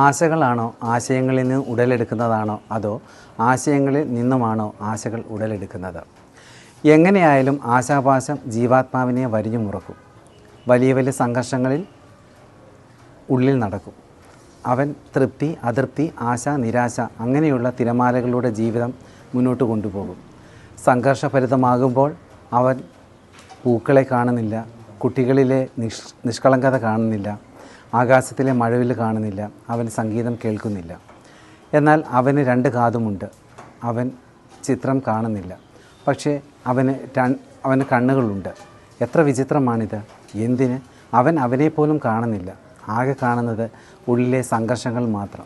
ആശകളാണോ ആശയങ്ങളിൽ നിന്ന് ഉടലെടുക്കുന്നതാണോ അതോ ആശയങ്ങളിൽ നിന്നുമാണോ ആശകൾ ഉടലെടുക്കുന്നത്? എങ്ങനെയായാലും ആശാപാശം ജീവാത്മാവിനെ വരിഞ്ഞു മുറക്കും. വലിയ വലിയ സംഘർഷങ്ങളിൽ ഉള്ളിൽ നടക്കും. അവൻ തൃപ്തി, അതൃപ്തി, ആശ, നിരാശ അങ്ങനെയുള്ള തിരമാലകളുടെ ജീവിതം മുന്നോട്ട് കൊണ്ടുപോകും. സംഘർഷഭരിതമാകുമ്പോൾ അവൻ പൂക്കളെ കാണുന്നില്ല, കുട്ടികളിലെ നിഷ്കളങ്കത കാണുന്നില്ല, ആകാശത്തിലെ മഴവിൽ കാണുന്നില്ല, അവൻ സംഗീതം കേൾക്കുന്നില്ല. എന്നാൽ അവന് 2 കാതുമുണ്ട്, അവൻ ചിത്രം കാണുന്നില്ല. പക്ഷേ അവന് കണ്ണുകളുണ്ട്. എത്ര വിചിത്രമാണിത്! എന്തിന്? അവൻ അവനെപ്പോലും കാണുന്നില്ല. ആകെ കാണുന്നത് ഉള്ളിലെ സംഘർഷങ്ങൾ മാത്രം.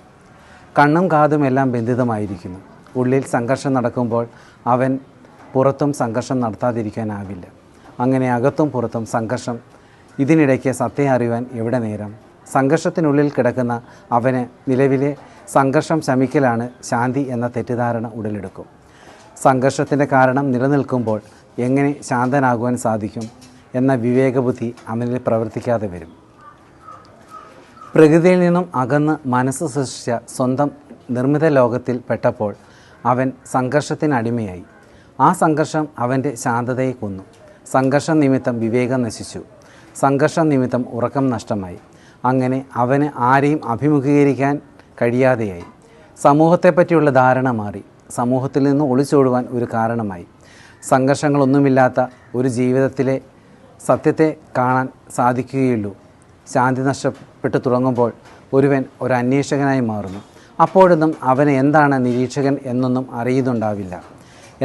കണ്ണും കാതും എല്ലാം ബന്ധിതമായിരിക്കുന്നു. ഉള്ളിൽ സംഘർഷം നടക്കുമ്പോൾ അവൻ പുറത്തും സംഘർഷം നടത്താതിരിക്കാനാവില്ല. അങ്ങനെ അകത്തും പുറത്തും സംഘർഷം. ഇതിനിടയ്ക്ക് സത്യം അറിയുവാൻ എവിടെ നേരം? സംഘർഷത്തിനുള്ളിൽ കിടക്കുന്ന അവന് നിലവിലെ സംഘർഷം ശമിക്കലാണ് ശാന്തി എന്ന തെറ്റിദ്ധാരണ ഉടലെടുക്കും. സംഘർഷത്തിൻ്റെ കാരണം നിലനിൽക്കുമ്പോൾ എങ്ങനെ ശാന്തനാകുവാൻ സാധിക്കും എന്ന വിവേകബുദ്ധി അവനിൽ പ്രവർത്തിക്കാതെ വരും. പ്രകൃതിയിൽ നിന്നും അകന്ന് മനസ്സ് സൃഷ്ടിച്ച സ്വന്തം നിർമ്മിത ലോകത്തിൽ പെട്ടപ്പോൾ അവൻ സംഘർഷത്തിനടിമയായി. ആ സംഘർഷം അവൻ്റെ ശാന്തതയെ കൊന്നു. സംഘർഷം നിമിത്തം വിവേകം നശിച്ചു. സംഘർഷം നിമിത്തം ഉറക്കം നഷ്ടമായി. അങ്ങനെ അവന് ആരെയും അഭിമുഖീകരിക്കാൻ കഴിയാതെയായി. സമൂഹത്തെപ്പറ്റിയുള്ള ധാരണ മാറി. സമൂഹത്തിൽ നിന്ന് ഒളിച്ചോടുവാൻ ഒരു കാരണമായി. സംഘർഷങ്ങളൊന്നുമില്ലാത്ത ഒരു ജീവിതത്തിലെ സത്യത്തെ കാണാൻ സാധിക്കുകയുള്ളൂ. ശാന്തി നഷ്ടപ്പെട്ടു തുടങ്ങുമ്പോൾ ഒരുവൻ ഒരു അന്വേഷകനായി മാറുന്നു. അപ്പോഴൊന്നും അവന് എന്താണ് നിരീക്ഷകൻ എന്നൊന്നും അറിയുന്നുണ്ടാവില്ല.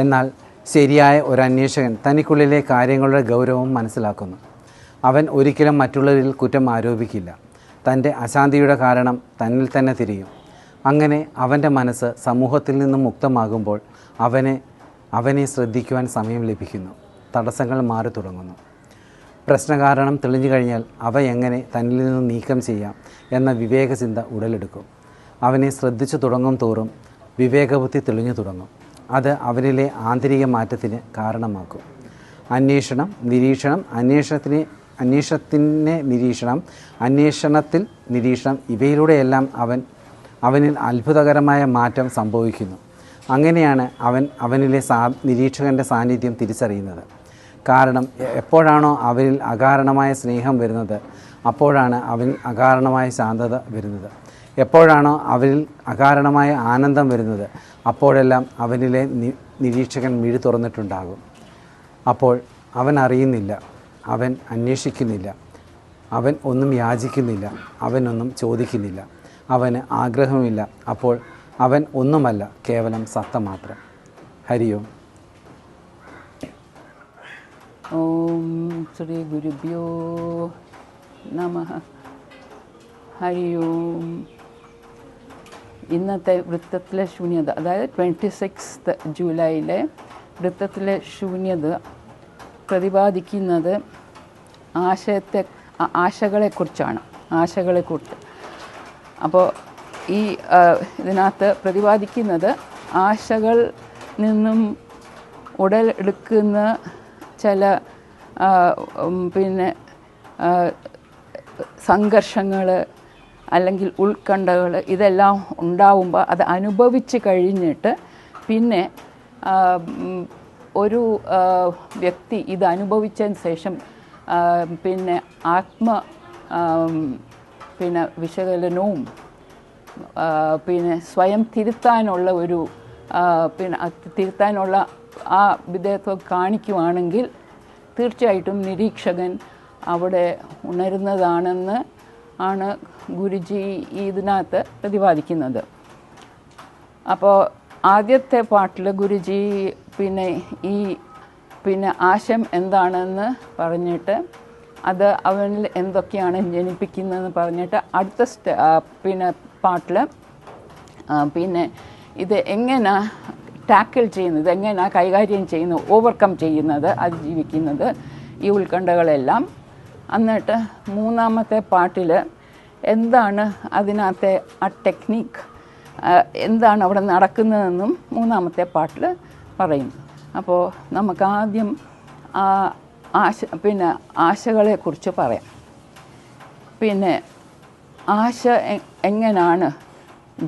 എന്നാൽ ശരിയായ ഒരു അന്വേഷകൻ തനിക്കുള്ളിലെ കാര്യങ്ങളുടെ ഗൗരവം മനസ്സിലാക്കുന്നു. അവൻ ഒരിക്കലും മറ്റുള്ളവരിൽ കുറ്റം ആരോപിക്കില്ല. തൻ്റെ അശാന്തിയുടെ കാരണം തന്നിൽ തന്നെ തിരിയും. അങ്ങനെ അവൻ്റെ മനസ്സ് സമൂഹത്തിൽ നിന്നും മുക്തമാകുമ്പോൾ അവനെ ശ്രദ്ധിക്കുവാൻ സമയം ലഭിക്കുന്നു. തടസ്സങ്ങൾ മാറി തുടങ്ങുന്നു. പ്രശ്നകാരണം തെളിഞ്ഞു കഴിഞ്ഞാൽ അവ എങ്ങനെ തന്നിൽ നിന്നും നീക്കം ചെയ്യാം എന്ന വിവേകചിന്ത ഉടലെടുക്കും. അവനെ ശ്രദ്ധിച്ചു തുടങ്ങും തോറും വിവേകബുദ്ധി തെളിഞ്ഞു തുടങ്ങും. അത് അവനിലെ ആന്തരിക മാറ്റത്തിന് കാരണമാക്കും. അന്വേഷണം, നിരീക്ഷണം, അന്വേഷണത്തിൽ നിരീക്ഷണം, ഇവയിലൂടെയെല്ലാം അവനിൽ അത്ഭുതകരമായ മാറ്റം സംഭവിക്കുന്നു. അങ്ങനെയാണ് അവനിലെ നിരീക്ഷകൻ്റെ സാന്നിധ്യം തിരിച്ചറിയുന്നത്. കാരണം എപ്പോഴാണോ അവനിൽ അകാരണമായ സ്നേഹം വരുന്നത് അപ്പോഴാണ് അവനിൽ അകാരണമായ ശാന്തത വരുന്നത്. എപ്പോഴാണോ അവനിൽ അകാരണമായ ആനന്ദം വരുന്നത് അപ്പോഴെല്ലാം അവനിലെ നിരീക്ഷകൻ മിഴി തുറന്നിട്ടുണ്ടാകും. അപ്പോൾ അവൻ അറിയുന്നില്ല, അവൻ അന്വേഷിക്കുന്നില്ല, അവൻ ഒന്നും യാചിക്കുന്നില്ല, അവനൊന്നും ചോദിക്കുന്നില്ല, അവന് ആഗ്രഹമില്ല. അപ്പോൾ അവൻ ഒന്നുമല്ല, കേവലം സത്ത മാത്രം. ഹരി ഓം. ഓം ശ്രീ ഗുരുഭ്യോ നമഃ. ഹരി ഓം. ഇന്നത്തെ വൃത്തത്തിലെ ശൂന്യത, അതായത് 26 ജൂലൈയിലെ വൃത്തത്തിലെ ശൂന്യത പ്രതിപാദിക്കുന്നത് ആശകളെക്കുറിച്ചാണ്. അപ്പോൾ ഈ ഇതിനകത്ത് പ്രതിപാദിക്കുന്നത് ആശകൾ നിന്നും ഉടലെടുക്കുന്ന ചില സംഘർഷങ്ങൾ അല്ലെങ്കിൽ ഉത്കണ്ഠകൾ ഇതെല്ലാം ഉണ്ടാവുമ്പോൾ അത് അനുഭവിച്ച് കഴിഞ്ഞിട്ട് പിന്നെ ഒരു വ്യക്തി ഇത് അനുഭവിച്ചതിന് ശേഷം വിശകലനവും സ്വയം തിരുത്താനുള്ള തിരുത്താനുള്ള ആ വിധേയത്വം കാണിക്കുവാണെങ്കിൽ തീർച്ചയായിട്ടും നിരീക്ഷകൻ അവിടെ ഉണരുന്നതാണെന്ന് ആണ് ഗുരുജി ഇതിനകത്ത് പ്രതിപാദിക്കുന്നത്. അപ്പോൾ ആദ്യത്തെ പാട്ടിൽ ഗുരുജി ആശയം എന്താണെന്ന് പറഞ്ഞിട്ട് അത് അവനിൽ എന്തൊക്കെയാണ് ജനിപ്പിക്കുന്നതെന്ന് പറഞ്ഞിട്ട് അടുത്ത പാട്ടിൽ ഇത് എങ്ങനെ ടാക്കിൾ ചെയ്യുന്നത്, എങ്ങനെ കൈകാര്യം ചെയ്യുന്നത്, ഓവർകം ചെയ്യുന്നത്, അതിജീവിക്കുന്നത് ഈ ഉത്കണ്ഠകളെല്ലാം. എന്നിട്ട് മൂന്നാമത്തെ പാട്ടിൽ എന്താണ് അതിനകത്തെ ആ ടെക്നിക്ക്, എന്താണ് അവിടെ നടക്കുന്നതെന്നും മൂന്നാമത്തെ പാട്ടിൽ പറയുന്നു. അപ്പോൾ നമുക്ക് ആദ്യം ആശകളെക്കുറിച്ച് പറയാം. ആശ എങ്ങനെയാണ്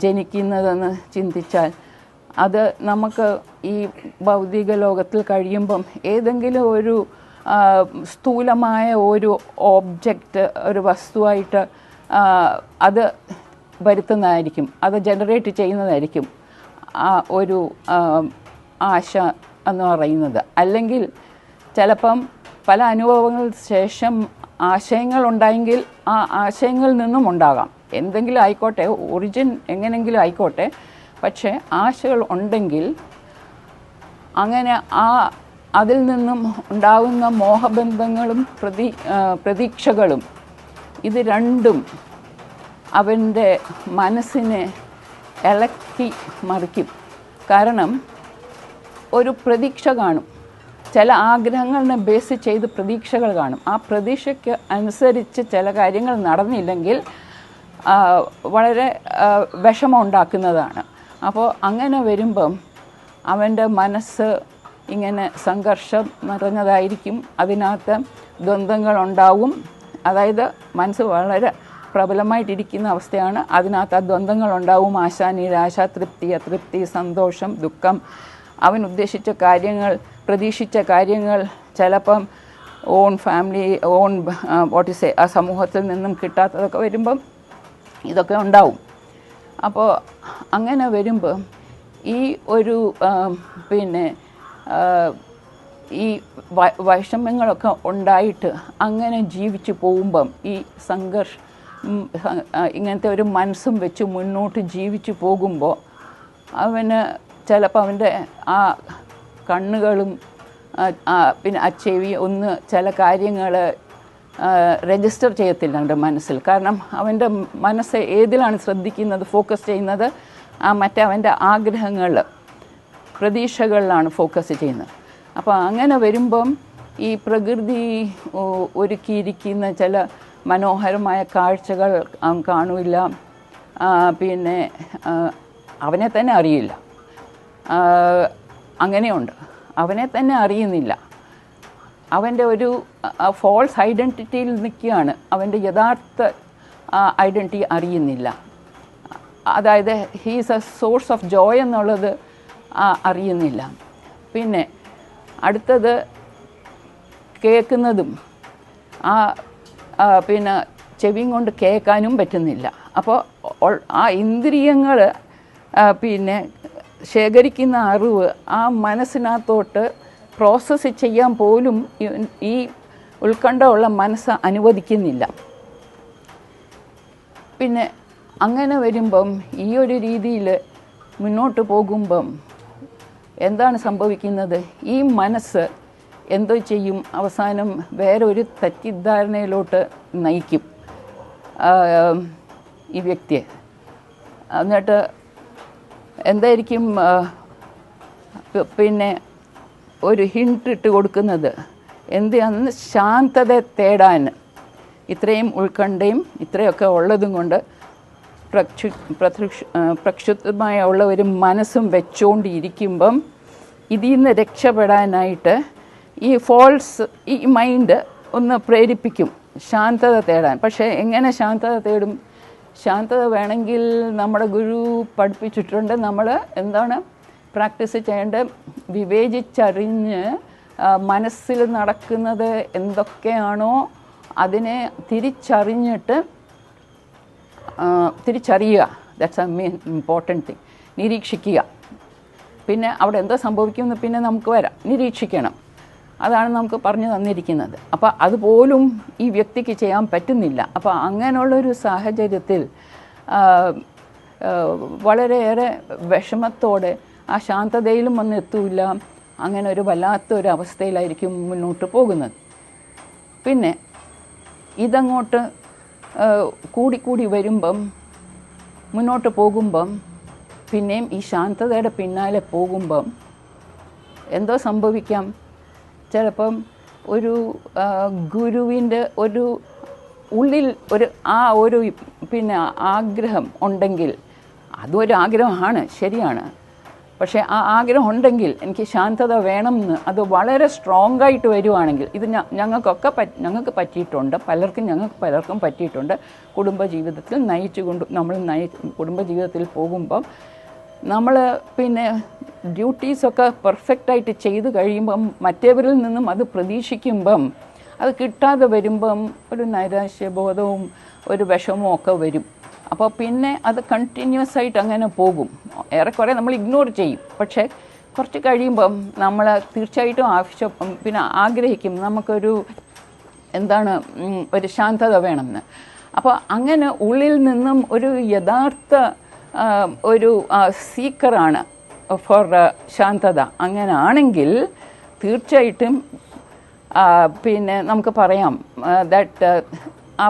ജനിക്കുന്നതെന്ന് ചിന്തിച്ചാൽ അത് നമുക്ക് ഈ ഭൗതിക ലോകത്തിൽ കഴിയുമ്പം ഏതെങ്കിലും ഒരു സ്ഥൂലമായ ഒരു ഓബ്ജക്റ്റ്, ഒരു വസ്തുവായിട്ട് അത് വരുത്തുന്നതായിരിക്കും, അത് ജനറേറ്റ് ചെയ്യുന്നതായിരിക്കും ആ ഒരു ആശ എന്ന് പറയുന്നത്. അല്ലെങ്കിൽ ചിലപ്പം പല അനുഭവങ്ങൾക്ക് ശേഷം ആശയങ്ങളുണ്ടായെങ്കിൽ ആ ആശയങ്ങളിൽ നിന്നും ഉണ്ടാകാം, എന്തെങ്കിലും ആയിക്കോട്ടെ, ഒറിജിൻ എങ്ങനെയെങ്കിലും ആയിക്കോട്ടെ. പക്ഷേ ആശകൾ ഉണ്ടെങ്കിൽ അങ്ങനെ അതിൽ നിന്നും ഉണ്ടാകുന്ന മോഹബന്ധങ്ങളും പ്രതീക്ഷകളും ഇത് രണ്ടും അവൻ്റെ മനസ്സിനെ ഇളക്കി മറിക്കും. കാരണം ഒരു പ്രതീക്ഷ കാണും, ചില ആഗ്രഹങ്ങളിനെ ബേസ് ചെയ്ത് പ്രതീക്ഷകൾ കാണും. ആ പ്രതീക്ഷയ്ക്ക് അനുസരിച്ച് ചില കാര്യങ്ങൾ നടന്നില്ലെങ്കിൽ വളരെ വിഷമം ഉണ്ടാക്കുന്നതാണ്. അപ്പോൾ അങ്ങനെ വരുമ്പം അവൻ്റെ മനസ്സ് ഇങ്ങനെ സംഘർഷം നിറഞ്ഞതായിരിക്കും, അതിനകത്ത് ദ്വന്ദ്ങ്ങളുണ്ടാവും. അതായത് മനസ്സ് വളരെ പ്രബലമായിട്ടിരിക്കുന്ന അവസ്ഥയാണ്, അതിനകത്ത് ആ ദ്വന്ദ്ങ്ങളുണ്ടാവും. ആശ, നിരാശ, തൃപ്തി, അതൃപ്തി, സന്തോഷം, ദുഃഖം, അവൻ ഉദ്ദേശിച്ച കാര്യങ്ങൾ, പ്രതീക്ഷിച്ച കാര്യങ്ങൾ ചിലപ്പം ഓൺ ഫാമിലി, ആ സമൂഹത്തിൽ നിന്നും കിട്ടാത്തതൊക്കെ വരുമ്പം ഇതൊക്കെ ഉണ്ടാവും. അപ്പോൾ അങ്ങനെ വരുമ്പം ഈ ഒരു ഈ വൈഷമ്യങ്ങളൊക്കെ ഉണ്ടായിട്ട് അങ്ങനെ ജീവിച്ചു പോകുമ്പം ഈ ഇങ്ങനത്തെ ഒരു മനസ്സും വെച്ച് മുന്നോട്ട് ജീവിച്ചു പോകുമ്പോൾ അവന് ചിലപ്പോൾ അവൻ്റെ ആ കണ്ണുകളും പിന്നെ ആ ചെവി ഒന്ന് ചില കാര്യങ്ങൾ രജിസ്റ്റർ ചെയ്യത്തില്ല അവൻ്റെ മനസ്സിൽ. കാരണം അവൻ്റെ മനസ്സ് ഏതിലാണ് ശ്രദ്ധിക്കുന്നത്, ഫോക്കസ് ചെയ്യുന്നത്, മറ്റേ അവൻ്റെ ആഗ്രഹങ്ങൾ, പ്രതീക്ഷകളിലാണ് ഫോക്കസ് ചെയ്യുന്നത്. അപ്പോൾ അങ്ങനെ വരുമ്പം ഈ പ്രകൃതി ഒരുക്കിയിരിക്കുന്ന ചില മനോഹരമായ കാഴ്ചകൾ കാണില്ല, പിന്നെ അവനെ തന്നെ അറിയില്ല. അങ്ങനെയുണ്ട്, അവനെ തന്നെ അറിയുന്നില്ല. അവൻ്റെ ഒരു ഫോൾസ് ഐഡൻറ്റിറ്റിയിൽ നിൽക്കുകയാണ്, അവൻ്റെ യഥാർത്ഥ ഐഡൻറ്റിറ്റി അറിയുന്നില്ല. അതായത് he's A source of Joy എന്നുള്ളത് അറിയുന്നില്ല. പിന്നെ അടുത്തത് കേൾക്കുന്നതും പിന്നെ ചെവിയും കൊണ്ട് കേൾക്കാനും പറ്റുന്നില്ല. അപ്പോൾ ആ ഇന്ദ്രിയങ്ങൾ പിന്നെ ശേഖരിക്കുന്ന അറിവ് ആ മനസ്സിനകത്തോട്ട് പ്രോസസ്സ് ചെയ്യാൻ പോലും ഈ ഉത്കണ്ഠയുള്ള മനസ്സ് അനുവദിക്കുന്നില്ല. പിന്നെ അങ്ങനെ വരുമ്പം ഈ ഒരു രീതിയിൽ മുന്നോട്ട് പോകുമ്പം എന്താണ് സംഭവിക്കുന്നത്, ഈ മനസ്സ് എന്തോ ചെയ്യും, അവസാനം വേറെ ഒരു തെറ്റിദ്ധാരണയിലോട്ട് നയിക്കും ഈ വ്യക്തിയെ. എന്നിട്ട് എന്തായിരിക്കും പിന്നെ ഒരു ഹിൻറ്റ് ഇട്ട് കൊടുക്കുന്നത്, എന്തിനാന്ന് ശാന്തത തേടാൻ. ഇത്രയും ഉത്കണ്ഠയും ഇത്രയൊക്കെ ഉള്ളതും കൊണ്ട് പ്രക്ഷുബ്ധമായ ഉള്ള ഒരു മനസ്സും വെച്ചുകൊണ്ടിരിക്കുമ്പം ഇതിൽ നിന്ന് രക്ഷപ്പെടാനായിട്ട് ഈ മൈൻഡ് ഒന്ന് പ്രേരിപ്പിക്കും ശാന്തത തേടാൻ. പക്ഷേ എങ്ങനെ ശാന്തത തേടും? ശാന്തത വേണമെങ്കിൽ നമ്മുടെ ഗുരു പഠിപ്പിച്ചിട്ടുണ്ട്, നമ്മൾ എന്താണ് പ്രാക്ടീസ് ചെയ്യേണ്ടത്, വിവേചിച്ചറിഞ്ഞ് മനസ്സിൽ നടക്കുന്നത് എന്തൊക്കെയാണോ അതിനെ തിരിച്ചറിയുക. That's A main important thing. നിരീക്ഷിക്കുക. പിന്നെ അവിടെ എന്തോ സംഭവിക്കുമെന്ന് പിന്നെ നമുക്ക് വരാം, നിരീക്ഷിക്കണം. അതാണ് നമുക്ക് പറഞ്ഞു തന്നിരിക്കുന്നത്. അപ്പോൾ അതുപോലും ഈ വ്യക്തിക്ക് ചെയ്യാൻ പറ്റുന്നില്ല. അപ്പോൾ അങ്ങനെയുള്ളൊരു സാഹചര്യത്തിൽ വളരെയേറെ വിഷമത്തോടെ ആ ശാന്തതയിലും വന്ന് എത്തൂല്ല. അങ്ങനെ ഒരു വല്ലാത്തൊരു അവസ്ഥയിലായിരിക്കും മുന്നോട്ട് പോകുന്നത്. പിന്നെ ഇതങ്ങോട്ട് കൂടിക്കൂടി വരുമ്പം മുന്നോട്ട് പോകുമ്പം പിന്നെയും ഈ ശാന്തതയുടെ പിന്നാലെ പോകുമ്പം എന്തോ സംഭവിക്കാം. ചിലപ്പം ഒരു ഗുരുവിൻ്റെ ഒരു ഉള്ളിൽ ഒരു പിന്നെ ആഗ്രഹം ഉണ്ടെങ്കിൽ, അതും ഒരു ആഗ്രഹമാണ്, ശരിയാണ്. പക്ഷേ ആ ആഗ്രഹം ഉണ്ടെങ്കിൽ എനിക്ക് ശാന്തത വേണമെന്ന് അത് വളരെ സ്ട്രോങ് ആയിട്ട് വരുവാണെങ്കിൽ ഇത് ഞങ്ങൾക്ക് പറ്റിയിട്ടുണ്ട്, ഞങ്ങൾക്ക് പലർക്കും പറ്റിയിട്ടുണ്ട്. കുടുംബജീവിതത്തിൽ കുടുംബജീവിതത്തിൽ പോകുമ്പം നമ്മൾ പിന്നെ ഡ്യൂട്ടീസൊക്കെ പെർഫെക്റ്റായിട്ട് ചെയ്ത് കഴിയുമ്പം മറ്റേവരിൽ നിന്നും അത് പ്രതീക്ഷിക്കുമ്പം അത് കിട്ടാതെ വരുമ്പം ഒരു നൈരാശ്യബോധവും ഒരു വിഷമവും ഒക്കെ വരും. അപ്പോൾ പിന്നെ അത് കണ്ടിന്യൂസ് ആയിട്ട് അങ്ങനെ പോകും. ഏറെക്കുറെ നമ്മൾ ഇഗ്നോർ ചെയ്യും. പക്ഷേ കുറച്ച് കഴിയുമ്പം നമ്മൾ തീർച്ചയായിട്ടും പിന്നെ ആഗ്രഹിക്കും നമുക്കൊരു ഒരു ശാന്തത വേണമെന്ന്. അപ്പോൾ അങ്ങനെ ഉള്ളിൽ നിന്നും ഒരു യഥാർത്ഥ ഒരു സീക്കറാണ് ഫോർ ശാന്തത. അങ്ങനെ ആണെങ്കിൽ തീർച്ചയായിട്ടും പിന്നെ നമുക്ക് പറയാം ദാറ്റ് ആ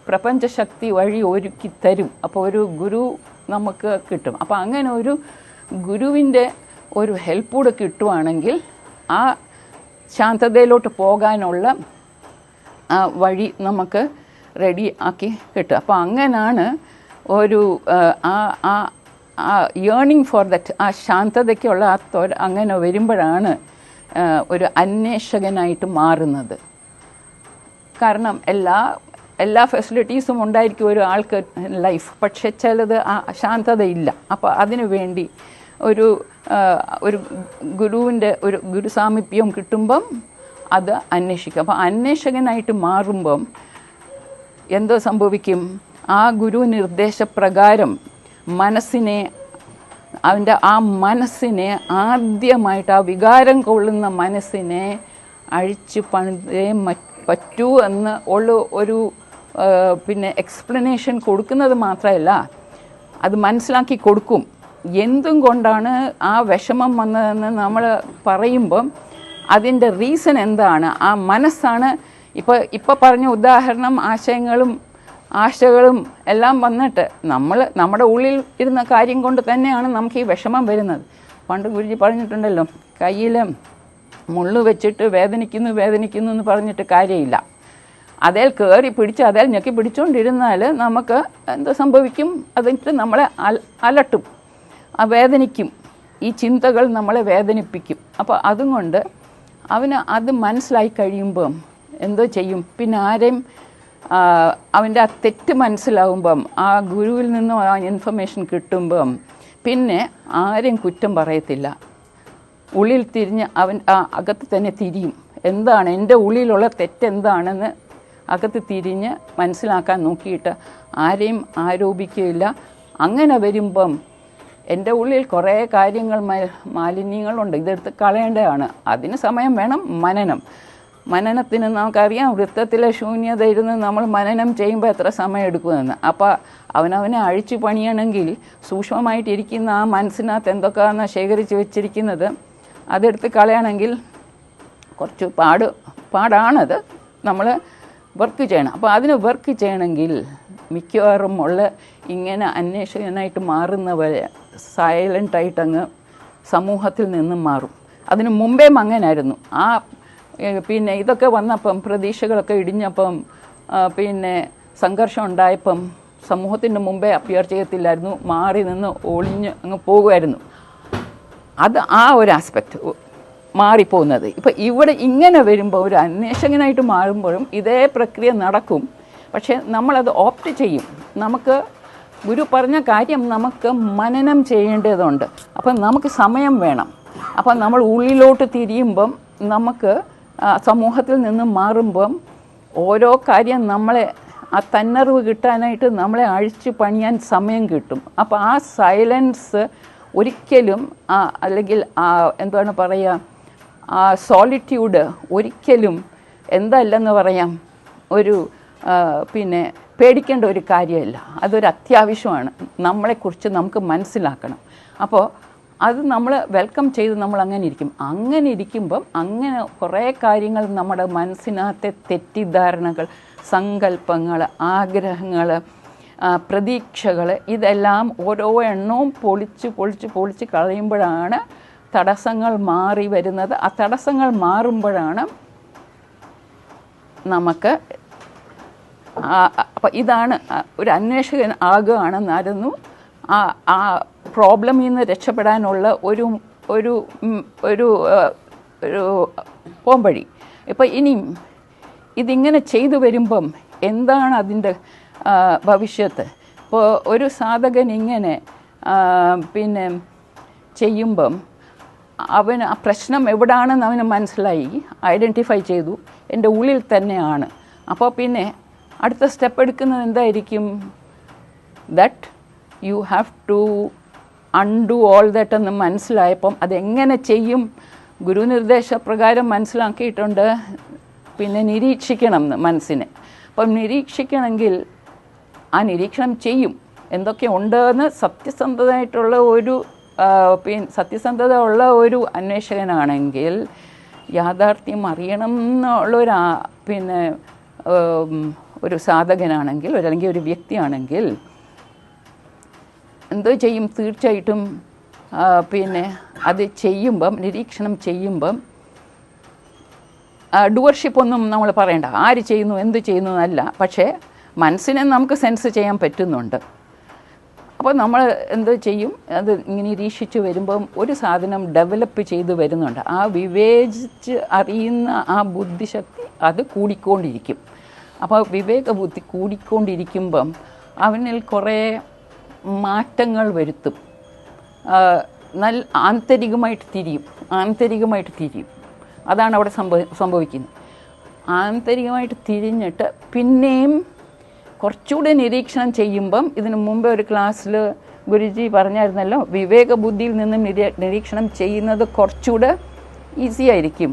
പ്രപഞ്ചശക്തി വഴി ഒരുക്കി തരും. അപ്പോൾ ഒരു ഗുരു നമുക്ക് കിട്ടും. അപ്പോൾ അങ്ങനെ ഒരു ഗുരുവിൻ്റെ ഒരു ഹെൽപ്പ് കൂടെ കിട്ടുവാണെങ്കിൽ ആ ശാന്തതയിലോട്ട് പോകാനുള്ള വഴി നമുക്ക് റെഡി ആക്കി കിട്ടും. അപ്പോൾ അങ്ങനെയാണ് ഒരു യേണിങ് ഫോർ ദറ്റ്, ആ ശാന്തതയ്ക്കുള്ള അങ്ങനെ വരുമ്പോഴാണ് ഒരു അന്വേഷകനായിട്ട് മാറുന്നത്. കാരണം എല്ലാ ഫെസിലിറ്റീസും ഉണ്ടായിരിക്കും ഒരു ആൾക്ക് ലൈഫ്, പക്ഷെ ചിലത് ആ ശാന്തതയില്ല. അപ്പോൾ അതിനു വേണ്ടി ഒരു ഗുരുവിൻ്റെ ഒരു ഗുരുസാമീപ്യം കിട്ടുമ്പം അത് അന്വേഷിക്കും. അപ്പോൾ അന്വേഷകനായിട്ട് മാറുമ്പം എന്തോ സംഭവിക്കും, ആ ഗുരു നിർദ്ദേശപ്രകാരം ആ മനസ്സിനെ ആദ്യമായിട്ട് ആ വികാരം കൊള്ളുന്ന മനസ്സിനെ അഴിച്ചു പണിതേ പറ്റൂ എന്ന് ഉള്ള ഒരു പിന്നെ എക്സ്പ്ലനേഷൻ കൊടുക്കുന്നത് മാത്രമല്ല, അത് മനസ്സിലാക്കി കൊടുക്കും. എന്തും കൊണ്ടാണ് ആ വിഷമം വന്നതെന്ന് നമ്മൾ പറയുമ്പം അതിൻ്റെ റീസൺ എന്താണ്, ആ മനസ്സാണ്. ഇപ്പോൾ പറഞ്ഞ ഉദാഹരണം ആശകളും എല്ലാം വന്നിട്ട് നമ്മുടെ ഉള്ളിൽ ഇരുന്ന കാര്യം കൊണ്ട് തന്നെയാണ് നമുക്ക് ഈ വിഷമം വരുന്നത്. പണ്ട് ഗുരുജി പറഞ്ഞിട്ടുണ്ടല്ലോ, കയ്യിൽ മുള്ളു വെച്ചിട്ട് വേദനിക്കുന്നു എന്ന് പറഞ്ഞിട്ട് കാര്യമില്ല. അതിൽ കയറി പിടിച്ച് അതിൽ ഞെക്കി പിടിച്ചുകൊണ്ടിരുന്നാൽ നമുക്ക് എന്ത് സംഭവിക്കും, അതിട്ട് നമ്മളെ അലട്ടും, വേദനിക്കും. ഈ ചിന്തകൾ നമ്മളെ വേദനിപ്പിക്കും. അപ്പോൾ അതുകൊണ്ട് അവന് അത് മനസ്സിലായി കഴിയുമ്പം എന്തോ ചെയ്യും, പിന്നെ ആരെയും അവൻ്റെ ആ തെറ്റ് മനസ്സിലാവുമ്പം, ആ ഗുരുവിൽ നിന്നും ആ ഇൻഫർമേഷൻ കിട്ടുമ്പം പിന്നെ ആരെയും കുറ്റം പറയത്തില്ല. ഉള്ളിൽ തിരിഞ്ഞ് അവൻ അകത്ത് തന്നെ തിരിയും. എന്താണ് എൻ്റെ ഉള്ളിലുള്ള തെറ്റെന്താണെന്ന് അകത്ത് തിരിഞ്ഞ് മനസ്സിലാക്കാൻ നോക്കിയിട്ട് ആരെയും ആരോപിക്കുകയില്ല. അങ്ങനെ വരുമ്പം എൻ്റെ ഉള്ളിൽ കുറേ കാര്യങ്ങൾ മാലിന്യങ്ങളുണ്ട്, ഇതെടുത്ത് കളയേണ്ടതാണ്. അതിന് സമയം വേണം. മനനത്തിന് നമുക്കറിയാം, വൃത്തത്തിലെ ശൂന്യത ഇരുന്ന് നമ്മൾ മനനം ചെയ്യുമ്പോൾ എത്ര സമയം എടുക്കുമെന്ന്. അപ്പോൾ അവനവനെ അഴിച്ചു പണിയണമെങ്കിൽ സൂക്ഷ്മമായിട്ടിരിക്കുന്ന ആ മനസ്സിനകത്ത് എന്തൊക്കെയാണെന്ന് ശേഖരിച്ച് വെച്ചിരിക്കുന്നത് അതെടുത്ത് കളയണമെങ്കിൽ കുറച്ച് പാടാണത്. നമ്മൾ വർക്ക് ചെയ്യണം. അപ്പോൾ അതിന് വർക്ക് ചെയ്യണമെങ്കിൽ മിക്കവാറും ഇങ്ങനെ അന്വേഷകനായിട്ട് മാറുന്നവരെ സൈലൻ്റായിട്ട് അങ്ങ് സമൂഹത്തിൽ നിന്നും മാറും. അതിന് മുമ്പേ അങ്ങനായിരുന്നു. പിന്നെ ഇതൊക്കെ വന്നപ്പം, പ്രതീക്ഷകളൊക്കെ ഇടിഞ്ഞപ്പം, പിന്നെ സംഘർഷം ഉണ്ടായപ്പം സമൂഹത്തിൻ്റെ മുമ്പേ അപ്പിയർ ചെയ്യത്തില്ലായിരുന്നു, മാറി നിന്ന് ഒളിഞ്ഞ് അങ്ങ് പോകുമായിരുന്നു. അത് ആ ഒരു ആസ്പെക്റ്റ് മാറിപ്പോകുന്നത്. ഇപ്പം ഇവിടെ ഇങ്ങനെ വരുമ്പോൾ ഒരു അന്വേഷകനായിട്ട് മാറുമ്പോഴും ഇതേ പ്രക്രിയ നടക്കും. പക്ഷേ നമ്മളത് ഓപ്റ്റ് ചെയ്യും. നമുക്ക് ഗുരു പറഞ്ഞ കാര്യം നമുക്ക് മനനം ചെയ്യേണ്ടതുണ്ട്. അപ്പം നമുക്ക് സമയം വേണം. അപ്പം നമ്മൾ ഉള്ളിലോട്ട് തിരിയുമ്പം നമുക്ക് സമൂഹത്തിൽ നിന്ന് മാറുമ്പം ഓരോ കാര്യം നമ്മളെ ആ തന്നറിവ് കിട്ടാനായിട്ട് നമ്മളെ അഴിച്ചു പണിയാൻ സമയം കിട്ടും. അപ്പോൾ ആ സൈലൻസ് ഒരിക്കലും അല്ലെങ്കിൽ എന്താണ് പറയുക, ആ സോളിറ്റ്യൂഡ് ഒരിക്കലും എന്തല്ലെന്ന് പറയാം, ഒരു പിന്നെ പേടിക്കേണ്ട ഒരു കാര്യമല്ല. അതൊരു അത്യാവശ്യമാണ്. നമ്മളെക്കുറിച്ച് നമുക്ക് മനസ്സിലാക്കണം. അപ്പോൾ അത് നമ്മൾ വെൽക്കം ചെയ്ത് നമ്മൾ അങ്ങനെ ഇരിക്കും. അങ്ങനെ ഇരിക്കുമ്പം അങ്ങനെ കുറേ കാര്യങ്ങൾ നമ്മുടെ മനസ്സിനകത്തെ തെറ്റിദ്ധാരണകൾ, സങ്കല്പങ്ങൾ, ആഗ്രഹങ്ങൾ, പ്രതീക്ഷകൾ, ഇതെല്ലാം ഓരോ എണ്ണവും പൊളിച്ച് കളയുമ്പോഴാണ് തടസ്സങ്ങൾ മാറി വരുന്നത്. ആ തടസ്സങ്ങൾ മാറുമ്പോഴാണ് നമുക്ക് അപ്പം ഇതാണ് ഒരു അന്വേഷകൻ ആകുകയാണെന്നായിരുന്നു പ്രോബ്ലമിൽ നിന്ന് രക്ഷപ്പെടാനുള്ള ഒരു ഒരു ഒരു ഒരു പോംവഴി. ഇപ്പം ഇനിയും ഇതിങ്ങനെ ചെയ്തു വരുമ്പം എന്താണ് അതിൻ്റെ ഭവിഷ്യത്ത്? ഇപ്പോൾ ഒരു സാധകൻ ഇങ്ങനെ പിന്നെ ചെയ്യുമ്പം അവന് ആ പ്രശ്നം എവിടാണെന്ന് അവന് മനസ്സിലായി, ഐഡൻറ്റിഫൈ ചെയ്തു, എൻ്റെ ഉള്ളിൽ തന്നെയാണ്. അപ്പോൾ പിന്നെ അടുത്ത സ്റ്റെപ്പ് എടുക്കുന്നത് എന്തായിരിക്കും? That you have to undo all that എന്ന് മനസ്സിലായപ്പം അതെങ്ങനെ ചെയ്യും? ഗുരുനിർദ്ദേശപ്രകാരം മനസ്സിലാക്കിയിട്ടുണ്ട്. പിന്നെ നിരീക്ഷിക്കണം എന്ന് മനസ്സിനെ. അപ്പം നിരീക്ഷിക്കണമെങ്കിൽ ആ നിരീക്ഷണം ചെയ്യും. എന്തൊക്കെ ഉണ്ടെന്ന് സത്യസന്ധതയായിട്ടുള്ള ഒരു സത്യസന്ധത ഉള്ള ഒരു അന്വേഷകനാണെങ്കിൽ, യാഥാർത്ഥ്യം അറിയണം എന്നുള്ളൊരു പിന്നെ ഒരു സാധകനാണെങ്കിൽ, അല്ലെങ്കിൽ ഒരു വ്യക്തിയാണെങ്കിൽ എന്തോ ചെയ്യും? തീർച്ചയായിട്ടും പിന്നെ അത് ചെയ്യുമ്പം, നിരീക്ഷണം ചെയ്യുമ്പം ഡുവർഷിപ്പ് ഒന്നും നമ്മൾ പറയണ്ട, ആര് ചെയ്യുന്നു എന്ത് ചെയ്യുന്നു എന്നല്ല, പക്ഷേ മനസ്സിനെ നമുക്ക് സെൻസ് ചെയ്യാൻ പറ്റുന്നുണ്ട്. അപ്പോൾ നമ്മൾ എന്ത് ചെയ്യും? അത് ഇങ്ങനെ നിരീക്ഷിച്ച് വരുമ്പം ഒരു സാധനം ഡെവലപ്പ് ചെയ്ത് വരുന്നുണ്ട്. ആ വിവേചിച്ച് അറിയുന്ന ആ ബുദ്ധിശക്തി അത് കൂടിക്കൊണ്ടിരിക്കും. അപ്പോൾ വിവേക ബുദ്ധി കൂടിക്കൊണ്ടിരിക്കുമ്പം അവനിൽ കുറേ മാറ്റങ്ങൾ വരുത്തും. ആന്തരികമായിട്ട് തിരിയും. അതാണ് അവിടെ സംഭവിക്കുന്നത്. ആന്തരികമായിട്ട് തിരിഞ്ഞിട്ട് പിന്നെയും കുറച്ചുകൂടെ നിരീക്ഷണം ചെയ്യുമ്പം, ഇതിനു മുമ്പേ ഒരു ക്ലാസ്സിൽ ഗുരുജി പറഞ്ഞായിരുന്നല്ലോ, വിവേക ബുദ്ധിയിൽ നിന്നും നിരീക്ഷണം ചെയ്യുന്നത് കുറച്ചുകൂടെ ഈസി ആയിരിക്കും.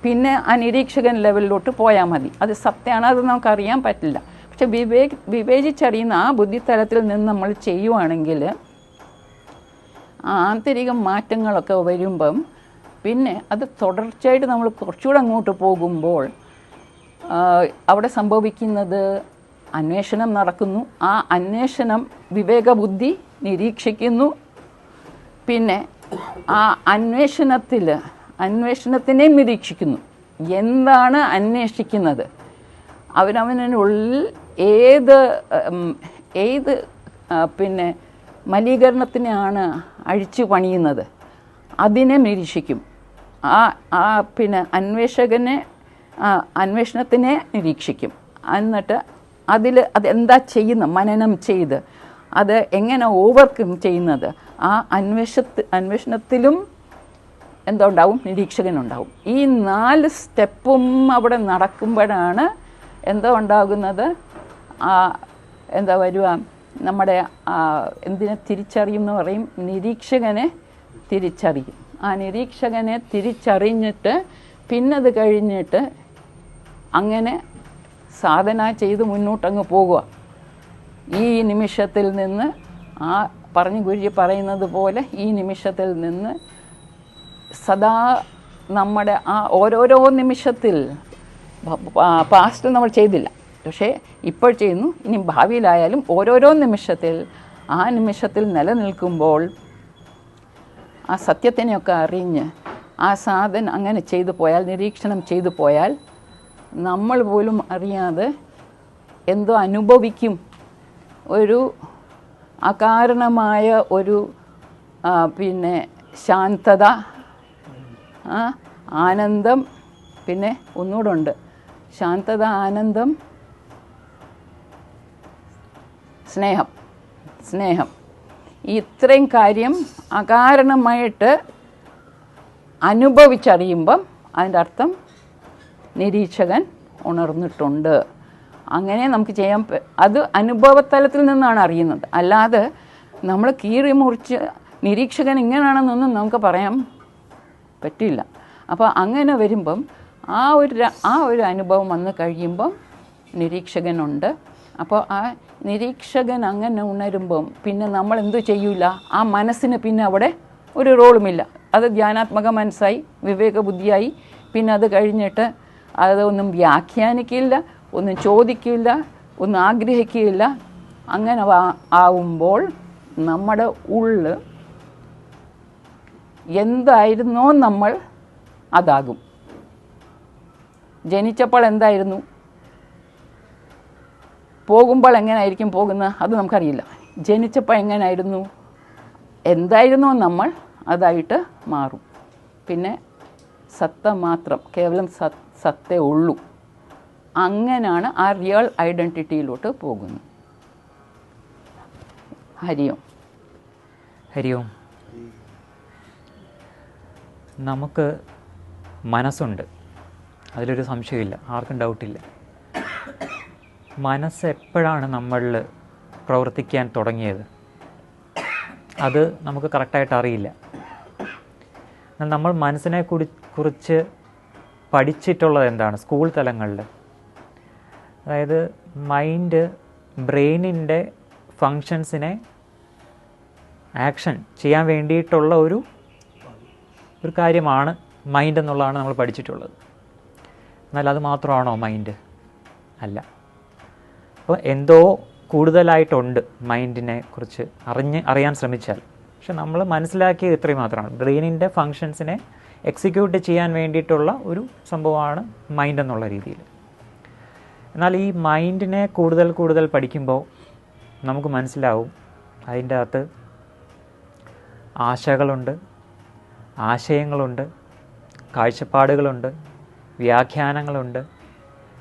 പിന്നെ ആ നിരീക്ഷകൻ ലെവലിലോട്ട് പോയാൽ മതി. അത് സത്യമാണ്, അത് നമുക്കറിയാൻ പറ്റില്ല. പക്ഷെ വിവേചിച്ചറിയുന്ന ആ ബുദ്ധിത്തലത്തിൽ നിന്ന് നമ്മൾ ചെയ്യുവാണെങ്കിൽ ആന്തരിക മാറ്റങ്ങളൊക്കെ വരുമ്പം പിന്നെ അത് തുടർച്ചയായിട്ട് നമ്മൾ കുറച്ചുകൂടെ അങ്ങോട്ട് പോകുമ്പോൾ അവിടെ സംഭവിക്കുന്നത് അന്വേഷണം നടക്കുന്നു. ആ അന്വേഷണം വിവേകബുദ്ധി നിരീക്ഷിക്കുന്നു. പിന്നെ ആ അന്വേഷണത്തിനെ നിരീക്ഷിക്കുന്നു. എന്താണ് അന്വേഷിക്കുന്നത്? അവനവനുള്ളിൽ ഏത് പിന്നെ മലിനീകരണത്തിനെയാണ് അഴിച്ചു പണിയുന്നത്, അതിനെ നിരീക്ഷിക്കും. പിന്നെ അന്വേഷണത്തിനെ നിരീക്ഷിക്കും. എന്നിട്ട് അതെന്താ ചെയ്യുന്നത്, മനനം ചെയ്ത് അത് എങ്ങനെ ഓവർകം ചെയ്യുന്നത്, ആ അന്വേഷണത്തിലും എന്തോ ഉണ്ടാവും, നിരീക്ഷകനുണ്ടാവും. ഈ 4 സ്റ്റെപ്പും അവിടെ നടക്കുമ്പോഴാണ് എന്തോ ഉണ്ടാകുന്നത്, എന്താ വരിക, നമ്മുടെ എന്തിനെ തിരിച്ചറിയും എന്ന് പറയും, നിരീക്ഷകനെ തിരിച്ചറിയും. ആ നിരീക്ഷകനെ തിരിച്ചറിഞ്ഞിട്ട് പിന്നത് കഴിഞ്ഞിട്ട് അങ്ങനെ സാധന ചെയ്ത് മുന്നോട്ടങ്ങ് പോകുക. ഈ നിമിഷത്തിൽ നിന്ന് ഗുരുജി പറയുന്നത് പോലെ ഈ നിമിഷത്തിൽ നിന്ന് സദാ നമ്മുടെ ഓരോരോ നിമിഷത്തിൽ, പാസ്റ്റിൽ നമ്മൾ ചെയ്തില്ല, പക്ഷേ ഇപ്പോൾ ചെയ്യുന്നു, ഇനി ഭാവിയിലായാലും ഓരോരോ നിമിഷത്തിൽ ആ നിമിഷത്തിൽ നിലനിൽക്കുമ്പോൾ ആ സത്യത്തിനെയൊക്കെ അറിഞ്ഞ് ആ സാധനം അങ്ങനെ ചെയ്തു പോയാൽ, നിരീക്ഷണം ചെയ്തു പോയാൽ നമ്മൾ പോലും അറിയാതെ എന്തോ അനുഭവിക്കും. ഒരു അകാരണമായ ഒരു പിന്നെ ശാന്തത, ആനന്ദം, പിന്നെ ഒന്നുകൂടെ ഉണ്ട്, ശാന്തത, ആനന്ദം, സ്നേഹം. ഈ ഇത്രയും കാര്യം അകാരണമായിട്ട് അനുഭവിച്ചറിയുമ്പം അതിൻ്റെ അർത്ഥം നിരീക്ഷകൻ ഉണർന്നിട്ടുണ്ട്. അങ്ങനെ നമുക്ക് ചെയ്യാൻ അത് അനുഭവതലത്തിൽ നിന്നാണ് അറിയുന്നത്. അല്ലാതെ നമ്മൾ കീറി മുറിച്ച് നിരീക്ഷകൻ ഇങ്ങനെയാണെന്നൊന്നും നമുക്ക് പറയാൻ പറ്റില്ല. അപ്പോൾ അങ്ങനെ വരുമ്പം ആ ഒരു അനുഭവം വന്ന് കഴിയുമ്പം നിരീക്ഷകനുണ്ട്. അപ്പോൾ ആ നിരീക്ഷകൻ അങ്ങനെ ഉണരുമ്പം പിന്നെ നമ്മൾ എന്തു ചെയ്യൂല, ആ മനസ്സിന് പിന്നെ അവിടെ ഒരു റോളുമില്ല. അത് ധ്യാനാത്മക മനസ്സായി, വിവേകബുദ്ധിയായി. പിന്നെ അത് കഴിഞ്ഞിട്ട് അതൊന്നും വ്യാഖ്യാനിക്കില്ല, ഒന്നും ചോദിക്കില്ല, ഒന്നും ആഗ്രഹിക്കില്ല. അങ്ങനെ ആവുമ്പോൾ നമ്മുടെ ഉള്ളിൽ എന്തായിരുന്നോ നമ്മൾ അതാകും. ജനിച്ചപ്പോൾ എന്തായിരുന്നു, പോകുമ്പോൾ എങ്ങനെയായിരിക്കും പോകുന്നത് അത് നമുക്കറിയില്ല. ജനിച്ചപ്പോൾ എങ്ങനെയായിരുന്നു, എന്തായിരുന്നോ നമ്മൾ അതായിട്ട് മാറും. പിന്നെ സത്ത മാത്രം, കേവലം സത്തേ ഉള്ളൂ. അങ്ങനെയാണ് ആ റിയൽ ഐഡൻറ്റിറ്റിയിലോട്ട് പോകുന്നത്. ഹരിയോം. ഹരിയോം. നമുക്ക് മനസ്സുണ്ട്, അതിലൊരു സംശയമില്ല, ആർക്കും ഡൗട്ടില്ല. മനസ്സ് എപ്പോഴാണ് നമ്മളിൽ പ്രവർത്തിക്കാൻ തുടങ്ങിയത് അത് നമുക്ക് കറക്റ്റായിട്ട് അറിയില്ല. എന്നാൽ നമ്മൾ മനസ്സിനെ കുറിച്ച് പഠിച്ചിട്ടുള്ളത് എന്താണ്? സ്കൂൾ തലങ്ങളിൽ, അതായത് മൈൻഡ് ബ്രെയിനിൻ്റെ ഫങ്ഷൻസിനെ ആക്ഷൻ ചെയ്യാൻ വേണ്ടിയിട്ടുള്ള ഒരു കാര്യമാണ് മൈൻഡ് എന്നുള്ളതാണ് നമ്മൾ പഠിച്ചിട്ടുള്ളത്. എന്നാൽ അത് മാത്രമാണോ മൈൻഡ്? അല്ല. അപ്പോൾ എന്തോ കൂടുതലായിട്ടുണ്ട് മൈൻഡിനെ കുറിച്ച് അറിയാൻ ശ്രമിച്ചാൽ. പക്ഷെ നമ്മൾ മനസ്സിലാക്കിയത് ഇത്രയും മാത്രമാണ്, ബ്രെയിനിൻ്റെ ഫങ്ഷൻസിനെ എക്സിക്യൂട്ട് ചെയ്യാൻ വേണ്ടിയിട്ടുള്ള ഒരു സംഭവമാണ് മൈൻഡ് എന്നുള്ള രീതിയിൽ. എന്നാൽ ഈ മൈൻഡിനെ കൂടുതൽ പഠിക്കുമ്പോൾ നമുക്ക് മനസ്സിലാവും അതിൻ്റെ അകത്ത് ആശകളുണ്ട്, ആശയങ്ങളുണ്ട്, കാഴ്ചപ്പാടുകളുണ്ട്, വ്യാഖ്യാനങ്ങളുണ്ട്.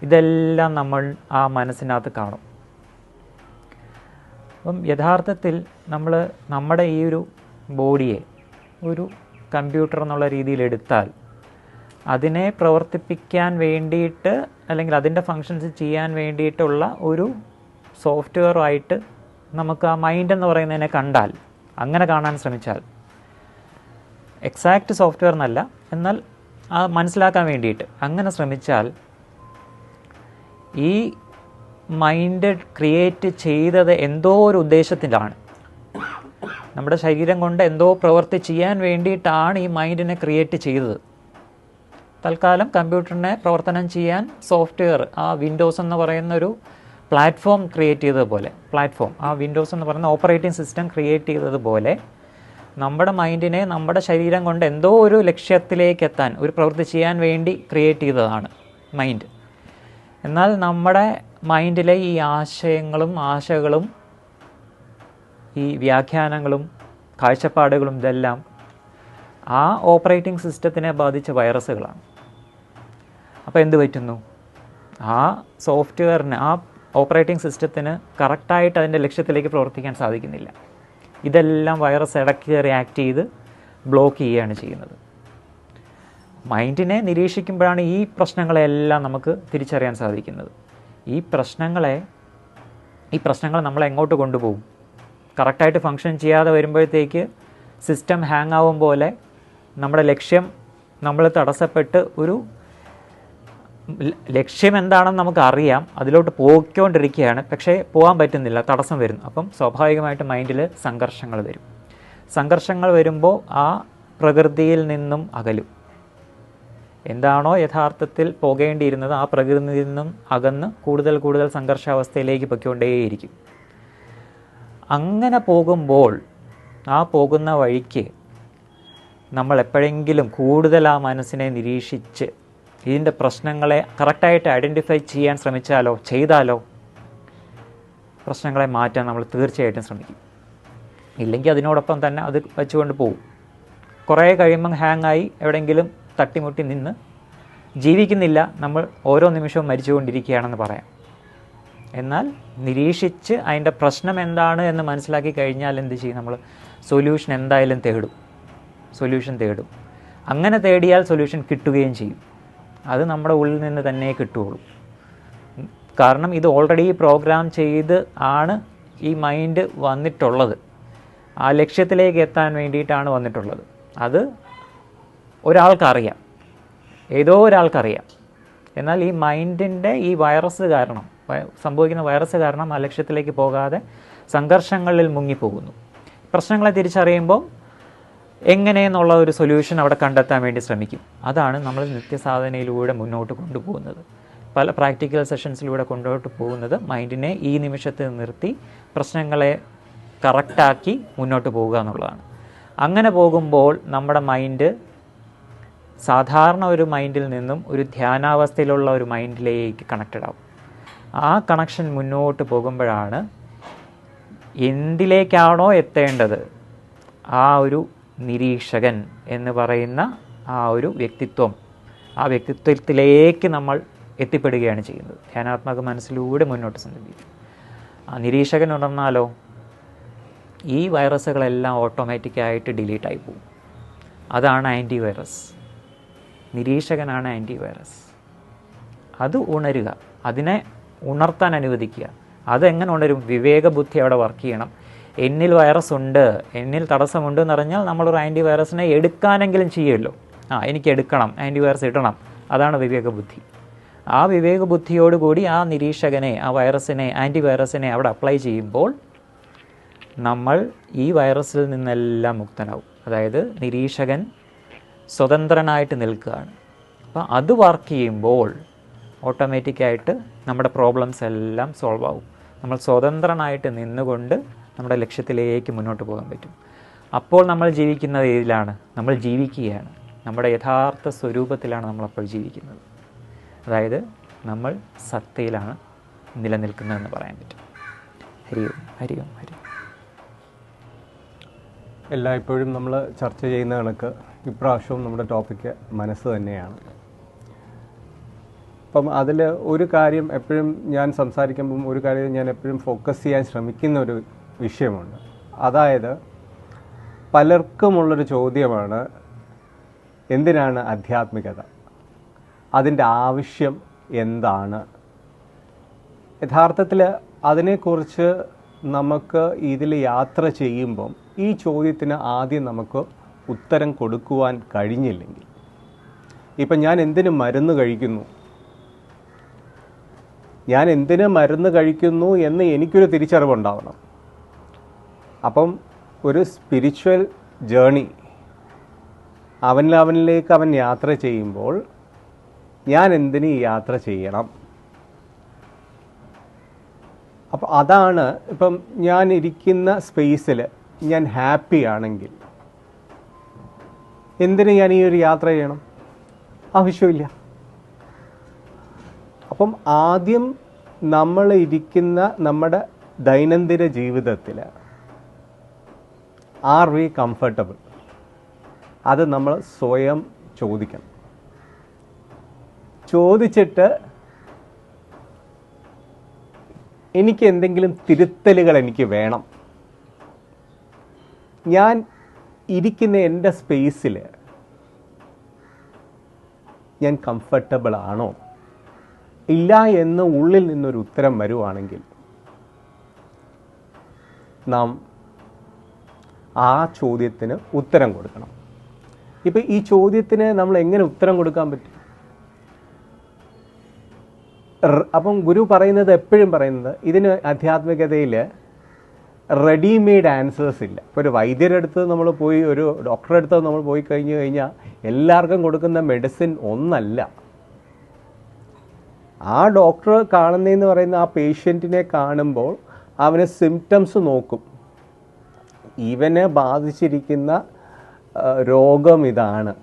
ഇതെല്ലാം നമ്മൾ ആ മനസ്സിനകത്ത് കാണും. അപ്പം യഥാർത്ഥത്തിൽ നമ്മുടെ ഈ ഒരു ബോഡിയെ ഒരു കമ്പ്യൂട്ടർ എന്നുള്ള രീതിയിൽ എടുത്താൽ അതിനെ പ്രവർത്തിപ്പിക്കാൻ വേണ്ടിയിട്ട് അല്ലെങ്കിൽ അതിൻ്റെ ഫങ്ഷൻസ് ചെയ്യാൻ വേണ്ടിയിട്ടുള്ള ഒരു സോഫ്റ്റ്വെയറായിട്ട് നമുക്ക് ആ മൈൻഡ് എന്ന് പറയുന്നതിനെ കണ്ടാൽ, അങ്ങനെ കാണാൻ ശ്രമിച്ചാൽ, എക്സാക്റ്റ് സോഫ്റ്റ്വെയർ എന്നല്ല, എന്നാൽ ആ മനസ്സിലാക്കാൻ വേണ്ടിയിട്ട് അങ്ങനെ ശ്രമിച്ചാൽ ഈ മൈൻഡ് ക്രിയേറ്റ് ചെയ്തത് എന്തോ ഒരു ഉദ്ദേശത്തിലാണ്. നമ്മുടെ ശരീരം കൊണ്ട് എന്തോ പ്രവൃത്തി ചെയ്യാൻ വേണ്ടിയിട്ടാണ് ഈ മൈൻഡിനെ ക്രിയേറ്റ് ചെയ്തത്. തൽക്കാലം കമ്പ്യൂട്ടറിനെ പ്രവർത്തനം ചെയ്യാൻ സോഫ്റ്റ്വെയർ, ആ വിൻഡോസ് എന്ന് പറയുന്ന ഒരു പ്ലാറ്റ്ഫോം ക്രിയേറ്റ് ചെയ്തതുപോലെ, ആ വിൻഡോസ് എന്ന് പറയുന്ന ഓപ്പറേറ്റിംഗ് സിസ്റ്റം ക്രിയേറ്റ് ചെയ്തതുപോലെ നമ്മുടെ മൈൻഡിനെ നമ്മുടെ ശരീരം കൊണ്ട് എന്തോ ഒരു ലക്ഷ്യത്തിലേക്ക് എത്താൻ, ഒരു പ്രവൃത്തി ചെയ്യാൻ വേണ്ടി ക്രിയേറ്റ് ചെയ്തതാണ് മൈൻഡ്. എന്നാൽ നമ്മുടെ മൈൻഡിലെ ഈ ആശയങ്ങളും ആശകളും ഈ വ്യാഖ്യാനങ്ങളും കാഴ്ചപ്പാടുകളും ഇതെല്ലാം ആ ഓപ്പറേറ്റിംഗ് സിസ്റ്റത്തിനെ ബാധിച്ച വൈറസുകളാണ്. അപ്പോൾ എന്ത് പറ്റുന്നു? ആ സോഫ്റ്റ്വെയറിന്, ആ ഓപ്പറേറ്റിംഗ് സിസ്റ്റത്തിന് കറക്റ്റായിട്ട് അതിൻ്റെ ലക്ഷ്യത്തിലേക്ക് പ്രവർത്തിക്കാൻ സാധിക്കുന്നില്ല. ഇതെല്ലാം വൈറസ് ഇടയ്ക്ക് റിയാക്ട് ചെയ്ത് ബ്ലോക്ക് ചെയ്യുകയാണ് ചെയ്യുന്നത്. മൈൻഡിനെ നിരീക്ഷിക്കുമ്പോഴാണ് ഈ പ്രശ്നങ്ങളെല്ലാം നമുക്ക് തിരിച്ചറിയാൻ സാധിക്കുന്നത്. ഈ പ്രശ്നങ്ങൾ നമ്മളെ എങ്ങോട്ട് കൊണ്ടുപോകും? കറക്റ്റായിട്ട് ഫങ്ഷൻ ചെയ്യാതെ വരുമ്പോഴത്തേക്ക് സിസ്റ്റം ഹാങ് ആവും പോലെ നമ്മുടെ ലക്ഷ്യം നമ്മൾ തടസ്സപ്പെട്ട്, ഒരു ലക്ഷ്യം എന്താണെന്ന് നമുക്കറിയാം, അതിലോട്ട് പോയിക്കൊണ്ടിരിക്കുകയാണ്, പക്ഷേ പോകാൻ പറ്റുന്നില്ല, തടസ്സം വരുന്നു. അപ്പം സ്വാഭാവികമായിട്ട് മൈൻഡിൽ സംഘർഷങ്ങൾ വരുമ്പോൾ ആ പ്രകൃതിയിൽ നിന്നും അകലും. എന്താണോ യഥാർത്ഥത്തിൽ പോകേണ്ടിയിരുന്നത് ആ പ്രകൃതിയിൽ നിന്നും അകന്ന് കൂടുതൽ സംഘർഷാവസ്ഥയിലേക്ക് പൊയ്ക്കൊണ്ടേയിരിക്കും. അങ്ങനെ പോകുമ്പോൾ ആ പോകുന്ന വഴിക്ക് നമ്മൾ എപ്പോഴെങ്കിലും കൂടുതൽ ആ മനസ്സിനെ നിരീക്ഷിച്ച് ഇതിൻ്റെ പ്രശ്നങ്ങളെ കറക്റ്റായിട്ട് ഐഡൻറ്റിഫൈ ചെയ്യാൻ ചെയ്താലോ പ്രശ്നങ്ങളെ മാറ്റാൻ നമ്മൾ തീർച്ചയായിട്ടും ശ്രമിക്കും. ഇല്ലെങ്കിൽ അതിനോടൊപ്പം തന്നെ അത് വെച്ചുകൊണ്ട് പോകും. കുറേ കഴിയുമ്പം ഹാങ്ങായി എവിടെയെങ്കിലും തട്ടിമുട്ടി നിന്ന് ജീവിക്കുന്നില്ല, നമ്മൾ ഓരോ നിമിഷവും മരിച്ചുകൊണ്ടിരിക്കുകയാണെന്ന് പറയാം. എന്നാൽ നിരീക്ഷിച്ച് അതിൻ്റെ പ്രശ്നം എന്താണ് എന്ന് മനസ്സിലാക്കി കഴിഞ്ഞാൽ എന്ത് ചെയ്യും? നമ്മൾ സൊല്യൂഷൻ എന്തായാലും തേടും. അങ്ങനെ തേടിയാൽ സൊല്യൂഷൻ കിട്ടുകയും ചെയ്യും. അത് നമ്മുടെ ഉള്ളിൽ നിന്ന് തന്നെ കിട്ടുകയുള്ളൂ. കാരണം ഇത് ഓൾറെഡി പ്രോഗ്രാം ചെയ്ത് ആണ് ഈ മൈൻഡ് വന്നിട്ടുള്ളത്. ആ ലക്ഷ്യത്തിലേക്ക് എത്താൻ വേണ്ടിയിട്ടാണ് വന്നിട്ടുള്ളത്. അത് ഒരാൾക്കറിയാം, ഏതോ ഒരാൾക്കറിയാം. എന്നാൽ ഈ മൈൻഡിൻ്റെ ഈ സംഭവിക്കുന്ന വൈറസ് കാരണം ആ ലക്ഷ്യത്തിലേക്ക് പോകാതെ സംഘർഷങ്ങളിൽ മുങ്ങിപ്പോകുന്നു. പ്രശ്നങ്ങളെ തിരിച്ചറിയുമ്പോൾ എങ്ങനെയെന്നുള്ള ഒരു സൊല്യൂഷൻ അവിടെ കണ്ടെത്താൻ വേണ്ടി ശ്രമിക്കും. അതാണ് നമ്മൾ നിത്യസാധനയിലൂടെ മുന്നോട്ട് കൊണ്ടുപോകുന്നത്. പല പ്രാക്ടിക്കൽ സെഷൻസിലൂടെ കൊണ്ടുപോയിട്ട് പോകുന്നത് മൈൻഡിനെ ഈ നിമിഷത്തിൽ നിർത്തി പ്രശ്നങ്ങളെ കറക്റ്റാക്കി മുന്നോട്ട് പോവുക എന്നുള്ളതാണ്. അങ്ങനെ പോകുമ്പോൾ നമ്മുടെ മൈൻഡ് സാധാരണ ഒരു മൈൻഡിൽ നിന്നും ഒരു ധ്യാനാവസ്ഥയിലുള്ള ഒരു മൈൻഡിലേക്ക് കണക്റ്റഡ് ആവും. ആ കണക്ഷൻ മുന്നോട്ട് പോകുമ്പോഴാണ് എന്തിലേക്കാണോ എത്തേണ്ടത് ആ ഒരു നിരീക്ഷകൻ എന്ന് പറയുന്ന ആ ഒരു വ്യക്തിത്വം, ആ വ്യക്തിത്വത്തിലേക്ക് നമ്മൾ എത്തിപ്പെടുകയാണ് ചെയ്യുന്നത്. ധ്യാനാത്മക മനസ്സിലൂടെ മുന്നോട്ട് സഞ്ചരിക്കും. ആ നിരീക്ഷകൻ ഉണർന്നാലോ ഈ വൈറസുകളെല്ലാം ഓട്ടോമാറ്റിക്കായിട്ട് ഡിലീറ്റായി പോകും. അതാണ് ആൻറ്റിവൈറസ്. നിരീക്ഷകനാണ് ആൻറ്റിവൈറസ്. അത് ഉണരുക, അതിനെ ഉണർത്താൻ അനുവദിക്കുക. അതെങ്ങനെ ഉണരും? വിവേകബുദ്ധി അവിടെ വർക്ക് ചെയ്യണം. എന്നിൽ വൈറസ് ഉണ്ട്, എന്നിൽ തടസ്സമുണ്ട് എന്ന് പറഞ്ഞാൽ നമ്മളൊരു ആൻറ്റിവൈറസിനെ എടുക്കാനെങ്കിലും ചെയ്യുമല്ലോ. എനിക്ക് എടുക്കണം, ആൻറ്റിവൈറസ് ഇടണം. അതാണ് വിവേകബുദ്ധി. ആ വിവേകബുദ്ധിയോടുകൂടി ആ നിരീക്ഷകനെ, ആ വൈറസിനെ, ആൻറ്റിവൈറസിനെ അവിടെ അപ്ലൈ ചെയ്യുമ്പോൾ നമ്മൾ ഈ വൈറസിൽ നിന്നെല്ലാം മുക്തനാവും. അതായത് നിരീക്ഷകൻ സ്വതന്ത്രനായിട്ട് നിൽക്കുകയാണ്. അപ്പോൾ അത് വർക്ക് ചെയ്യുമ്പോൾ ഓട്ടോമാറ്റിക്കായിട്ട് നമ്മുടെ പ്രോബ്ലംസ് എല്ലാം സോൾവ് ആവും. നമ്മൾ സ്വതന്ത്രനായിട്ട് നിന്നുകൊണ്ട് നമ്മുടെ ലക്ഷ്യത്തിലേക്ക് മുന്നോട്ട് പോകാൻ പറ്റും. അപ്പോൾ നമ്മൾ ജീവിക്കുന്നത് ഏതിലാണ്? നമ്മൾ ജീവിക്കുകയാണ്. നമ്മുടെ യഥാർത്ഥ സ്വരൂപത്തിലാണ് നമ്മളപ്പോൾ ജീവിക്കുന്നത്. അതായത് നമ്മൾ സത്തയിലാണ് നിലനിൽക്കുന്നതെന്ന് പറയാൻ പറ്റും. ഹരി ഓം, ഹരി ഓം, ഹരി ഓം. എല്ലായ്പ്പോഴും നമ്മൾ ചർച്ച ചെയ്യുന്ന കണക്ക് ഇപ്രാവശ്യവും നമ്മുടെ ടോപ്പിക്ക് മനസ്സ് തന്നെയാണ്. അപ്പം അതിൽ ഒരു കാര്യം എപ്പോഴും ഞാൻ സംസാരിക്കുമ്പം ഒരു കാര്യം ഞാൻ എപ്പോഴും ഫോക്കസ് ചെയ്യാൻ ശ്രമിക്കുന്ന ഒരു വിഷയമുണ്ട്. അതായത് പലർക്കുമുള്ളൊരു ചോദ്യമാണ്, എന്തിനാണ് ആധ്യാത്മികത? അതിൻ്റെ ആവശ്യം എന്താണ്? യഥാർത്ഥത്തിൽ അതിനെക്കുറിച്ച് നമുക്ക് ഇതിൽ യാത്ര ചെയ്യുമ്പം ഈ ചോദ്യത്തിന് ആദ്യം നമുക്ക് ഉത്തരം കൊടുക്കുവാൻ കഴിഞ്ഞില്ലെങ്കിൽ, ഇപ്പം ഞാൻ എന്തിനു മരുന്ന് കഴിക്കുന്നു, ഞാൻ എന്തിനു മരുന്ന് കഴിക്കുന്നു എന്ന് എനിക്കൊരു തിരിച്ചറിവുണ്ടാവണം. അപ്പം ഒരു സ്പിരിച്വൽ ജേണി അവനിലേക്ക് അവൻ യാത്ര ചെയ്യുമ്പോൾ ഞാൻ എന്തിന് ഈ യാത്ര ചെയ്യണം? അപ്പോൾ അതാണ്, ഇപ്പം ഞാൻ ഇരിക്കുന്ന സ്പേസിൽ ഞാൻ ഹാപ്പി ആണെങ്കിൽ എന്തിന് ഞാൻ ഈ ഒരു യാത്ര ചെയ്യണം? ആവശ്യമില്ല. അപ്പം ആദ്യം നമ്മൾ ഇരിക്കുന്ന നമ്മുടെ ദൈനംദിന ജീവിതത്തിൽ ആർ വി കംഫർട്ടബിൾ? അത് നമ്മൾ സ്വയം ചോദിക്കണം. ചോദിച്ചിട്ട് എനിക്ക് എന്തെങ്കിലും തിരുത്തലുകൾ എനിക്ക് വേണം. ഞാൻ ഇരിക്കുന്ന എൻ്റെ സ്പേസിൽ ഞാൻ കംഫർട്ടബിൾ ആണോ? ഇല്ല എന്ന് ഉള്ളിൽ നിന്നൊരു ഉത്തരം വരുവാണെങ്കിൽ നാം ആ ചോദ്യത്തിന് ഉത്തരം കൊടുക്കണം. ഇപ്പം ഈ ചോദ്യത്തിന് നമ്മൾ എങ്ങനെ ഉത്തരം കൊടുക്കാൻ പറ്റും? അപ്പം ഗുരു പറയുന്നത്, എപ്പോഴും പറയുന്നത്, ഇതിന് ആധ്യാത്മികതയിൽ റെഡിമെയ്ഡ് ആൻസേഴ്സ് ഇല്ല. ഇപ്പോൾ ഒരു വൈദ്യരെടുത്ത് നമ്മൾ പോയി, ഒരു ഡോക്ടറെ അടുത്ത് നമ്മൾ പോയി കഴിഞ്ഞാൽ എല്ലാവർക്കും കൊടുക്കുന്ന മെഡിസിൻ ഒന്നല്ല. ആ ഡോക്ടർ കാണുന്നതെന്ന് പറയുന്ന ആ പേഷ്യൻറ്റിനെ കാണുമ്പോൾ അവന് സിംറ്റംസ് നോക്കും. ഇവനെ ബാധിച്ചിരിക്കുന്ന രോഗം ഇതാണ്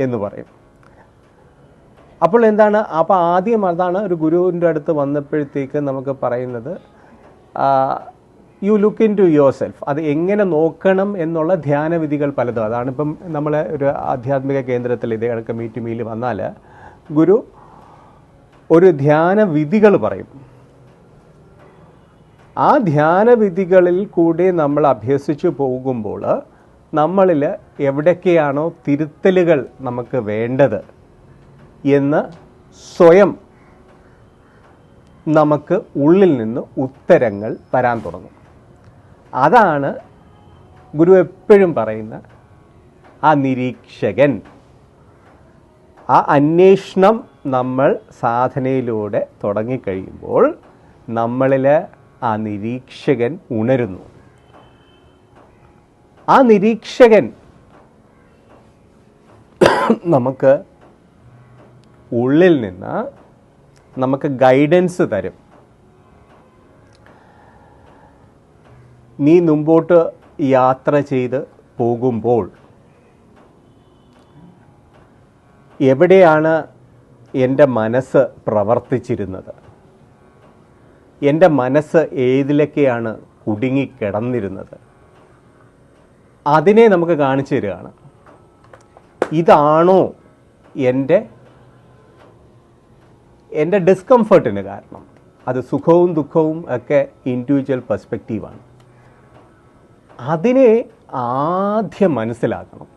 എന്ന് പറയും. അപ്പോൾ എന്താണ്? അപ്പോൾ ആദ്യം അതാണ് ഒരു ഗുരുവിൻ്റെ അടുത്ത് വന്നപ്പോഴത്തേക്ക് നമുക്ക് പറയുന്നത്, you look into yourself. അത് എങ്ങനെ നോക്കണം എന്നുള്ള ധ്യാനവിധികൾ പലതും. അതാണിപ്പം നമ്മൾ ഒരു ആധ്യാത്മിക കേന്ദ്രത്തിൽ ഇതേ കണക്ക് മീൽ വന്നാൽ ഗുരു ഒരു ധ്യാനവിധികൾ പറയും. ആ ധ്യാനവിധികളിൽ കൂടി നമ്മൾ അഭ്യസിച്ചു പോകുമ്പോൾ നമ്മളിൽ എവിടൊക്കെയാണോ തിരുത്തലുകൾ നമുക്ക് വേണ്ടത് എന്ന് സ്വയം നമുക്ക് ഉള്ളിൽ നിന്ന് ഉത്തരങ്ങൾ വരാൻ തുടങ്ങും. അതാണ് ഗുരു എപ്പോഴും പറയുന്ന ആ നിരീക്ഷകൻ. ആ അന്വേഷണം നമ്മൾ സാധനയിലൂടെ തുടങ്ങിക്കഴിയുമ്പോൾ നമ്മളിൽ ആ നിരീക്ഷകൻ ഉണരുന്നു. ആ നിരീക്ഷകൻ നമുക്ക് ഉള്ളിൽ നിന്ന് നമുക്ക് ഗൈഡൻസ് തരും. നീ മുമ്പോട്ട് യാത്ര ചെയ്ത് പോകുമ്പോൾ എവിടെയാണ് എൻ്റെ മനസ്സ് പ്രവർത്തിച്ചിരുന്നത്, എൻ്റെ മനസ്സ് ഏതിലൊക്കെയാണ് കുടുങ്ങിക്കിടന്നിരുന്നത്, അതിനെ നമുക്ക് കാണിച്ചു തരികയാണ്. ഇതാണോ എൻ്റെ ഡിസ്കംഫർട്ടിന് കാരണം? അത് സുഖവും ദുഃഖവും ഒക്കെ ഇൻഡിവിജ്വൽ പെർസ്പെക്റ്റീവാണ്. അതിനെ ആദ്യം മനസ്സിലാക്കണം.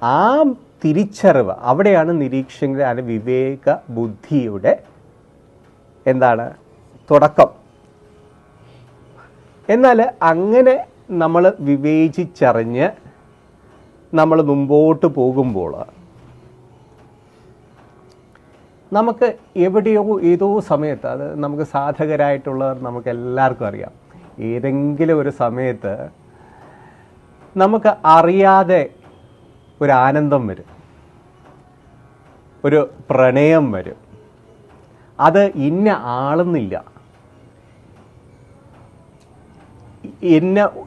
ആ തിരിച്ചറിവ് അവിടെയാണ് നിരീക്ഷകന്റെ വിവേക ബുദ്ധിയുടെ എന്താണ് തുടക്കം. എന്നാൽ അങ്ങനെ നമ്മൾ വിവേചിച്ചറിഞ്ഞ് നമ്മൾ മുമ്പോട്ട് പോകുമ്പോൾ നമുക്ക് എവിടെയോ ഏതോ സമയത്ത്, അത് നമുക്ക് സാധകരായിട്ടുള്ളവർ നമുക്ക് എല്ലാവർക്കും അറിയാം, ഏതെങ്കിലും ഒരു സമയത്ത് നമുക്ക് അറിയാതെ ഒരു ആനന്ദം വരും, ഒരു പ്രണയം വരും. അത് ഇന്ന ആളെന്നില്ല,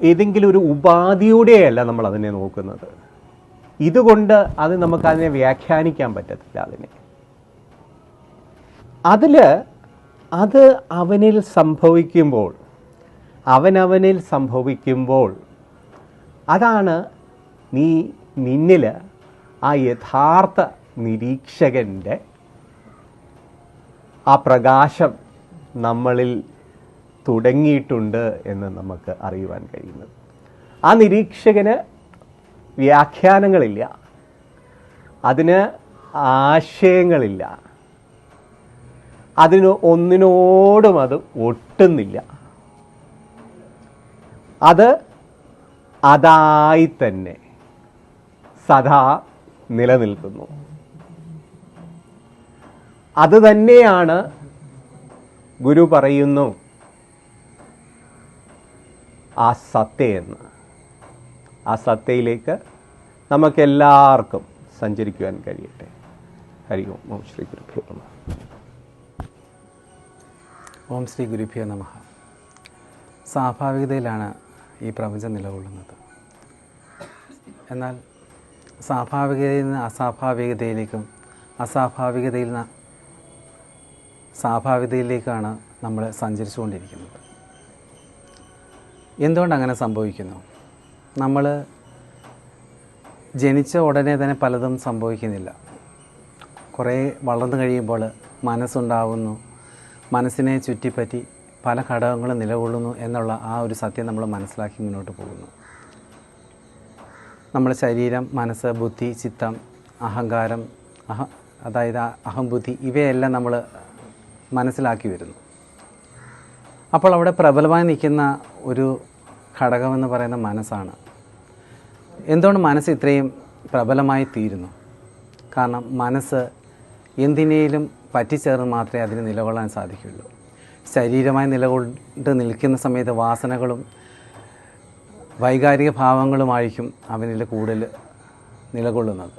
ഏതെങ്കിലും ഒരു ഉപാധിയോടെയല്ല നമ്മൾ അതിനെ നോക്കുന്നത്. ഇതുകൊണ്ട് അത് നമുക്കതിനെ വ്യാഖ്യാനിക്കാൻ പറ്റത്തില്ല. അത് അവനിൽ സംഭവിക്കുമ്പോൾ അതാണ് നിന്നിൽ ആ യഥാർത്ഥ നിരീക്ഷകൻ്റെ ആ പ്രകാശം നമ്മളിൽ തുടങ്ങിയിട്ടുണ്ട് എന്ന് നമുക്ക് അറിയുവാൻ കഴിയുന്നത്. ആ നിരീക്ഷകന് വ്യാഖ്യാനങ്ങളില്ല, അതിന് ആശയങ്ങളില്ല, അതിന് ഒന്നിനോടും അത് ഒട്ടുന്നില്ല. അതായി തന്നെ സദാ നിലനിൽക്കുന്നു. അത് തന്നെയാണ് ഗുരു പറയുന്നു ആ സത്തയെന്ന്. ആ സത്തയിലേക്ക് നമുക്കെല്ലാവർക്കും സഞ്ചരിക്കുവാൻ കഴിയട്ടെ. ഹരി ഓം. ഓം ശ്രീ ഗുരുഭ്യോ നമഃ. ഓം ശ്രീ ഗുരുഭ്യോ നമഃ. സ്വാഭാവികതയിലാണ് ഈ പ്രപഞ്ചം നിലകൊള്ളുന്നത്. എന്നാൽ സ്വാഭാവികതയിൽ നിന്ന് അസ്വാഭാവികതയിലേക്കും അസ്വാഭാവികതയിൽ നിന്ന് സ്വാഭാവികതയിലേക്കാണ് നമ്മൾ സഞ്ചരിച്ചുകൊണ്ടിരിക്കുന്നത്. എന്തുകൊണ്ടങ്ങനെ സംഭവിക്കുന്നു? നമ്മൾ ജനിച്ച ഉടനെ തന്നെ പലതും സംഭവിക്കുന്നില്ല. കുറേ വളർന്നു കഴിയുമ്പോൾ മനസ്സുണ്ടാവുന്നു, മനസ്സിനെ ചുറ്റിപ്പറ്റി പല ഘടകങ്ങളും നിലകൊള്ളുന്നു എന്നുള്ള ആ ഒരു സത്യം നമ്മൾ മനസ്സിലാക്കി മുന്നോട്ട് പോകുന്നു. നമ്മുടെ ശരീരം, മനസ്സ്, ബുദ്ധി, ചിത്തം, അഹങ്കാരം, അതായത് അഹംബുദ്ധി, ഇവയെല്ലാം നമ്മൾ മനസ്സിലാക്കി വരുന്നു. അപ്പോൾ അവിടെ പ്രബലമായി നിൽക്കുന്ന ഒരു ഘടകമെന്ന് പറയുന്ന മനസ്സാണ്. എന്തുകൊണ്ട് മനസ്സ് ഇത്രയും പ്രബലമായി തീരുന്നു? കാരണം മനസ്സ് എന്തിനേലും പറ്റിച്ചേർന്ന് മാത്രമേ അതിന് നിലകൊള്ളാൻ സാധിക്കുകയുള്ളൂ. ശരീരമായി നിലകൊണ്ട് നിൽക്കുന്ന സമയത്ത് വാസനകളും വൈകാരിക ഭാവങ്ങളുമായിരിക്കും അവനിൽ കൂടുതൽ നിലകൊള്ളുന്നത്.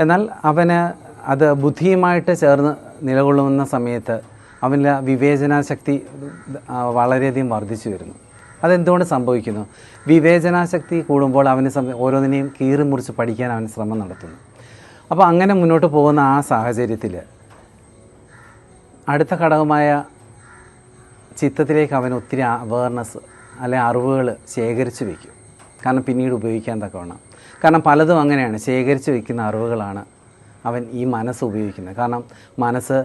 എന്നാൽ അവന് അത് ബുദ്ധിയുമായിട്ട് ചേർന്ന് നിലകൊള്ളുന്ന സമയത്ത് അവൻ്റെ വിവേചനാശക്തി വളരെയധികം വർദ്ധിച്ചു വരുന്നു. അതെന്തുകൊണ്ട് സംഭവിക്കുന്നു? വിവേചനാശക്തി കൂടുമ്പോൾ അവന് ഓരോന്നിനെയും കീറി മുറിച്ച് പഠിക്കാൻ അവന് ശ്രമം നടത്തുന്നു. അപ്പോൾ അങ്ങനെ മുന്നോട്ട് പോകുന്ന ആ സാഹചര്യത്തിൽ അടുത്ത ഘടകമായ ചിത്തത്തിലേക്ക് അവൻ ഒത്തിരി അവയർനെസ് അല്ലെങ്കിൽ അറിവുകൾ ശേഖരിച്ച് വയ്ക്കും. കാരണം പിന്നീട് ഉപയോഗിക്കാൻ തക്കവണ്ണം. കാരണം പലതും അങ്ങനെയാണ്, ശേഖരിച്ച് വയ്ക്കുന്ന അറിവുകളാണ് അവൻ ഈ മനസ്സ് ഉപയോഗിക്കുന്നത്. കാരണം മനസ്സ്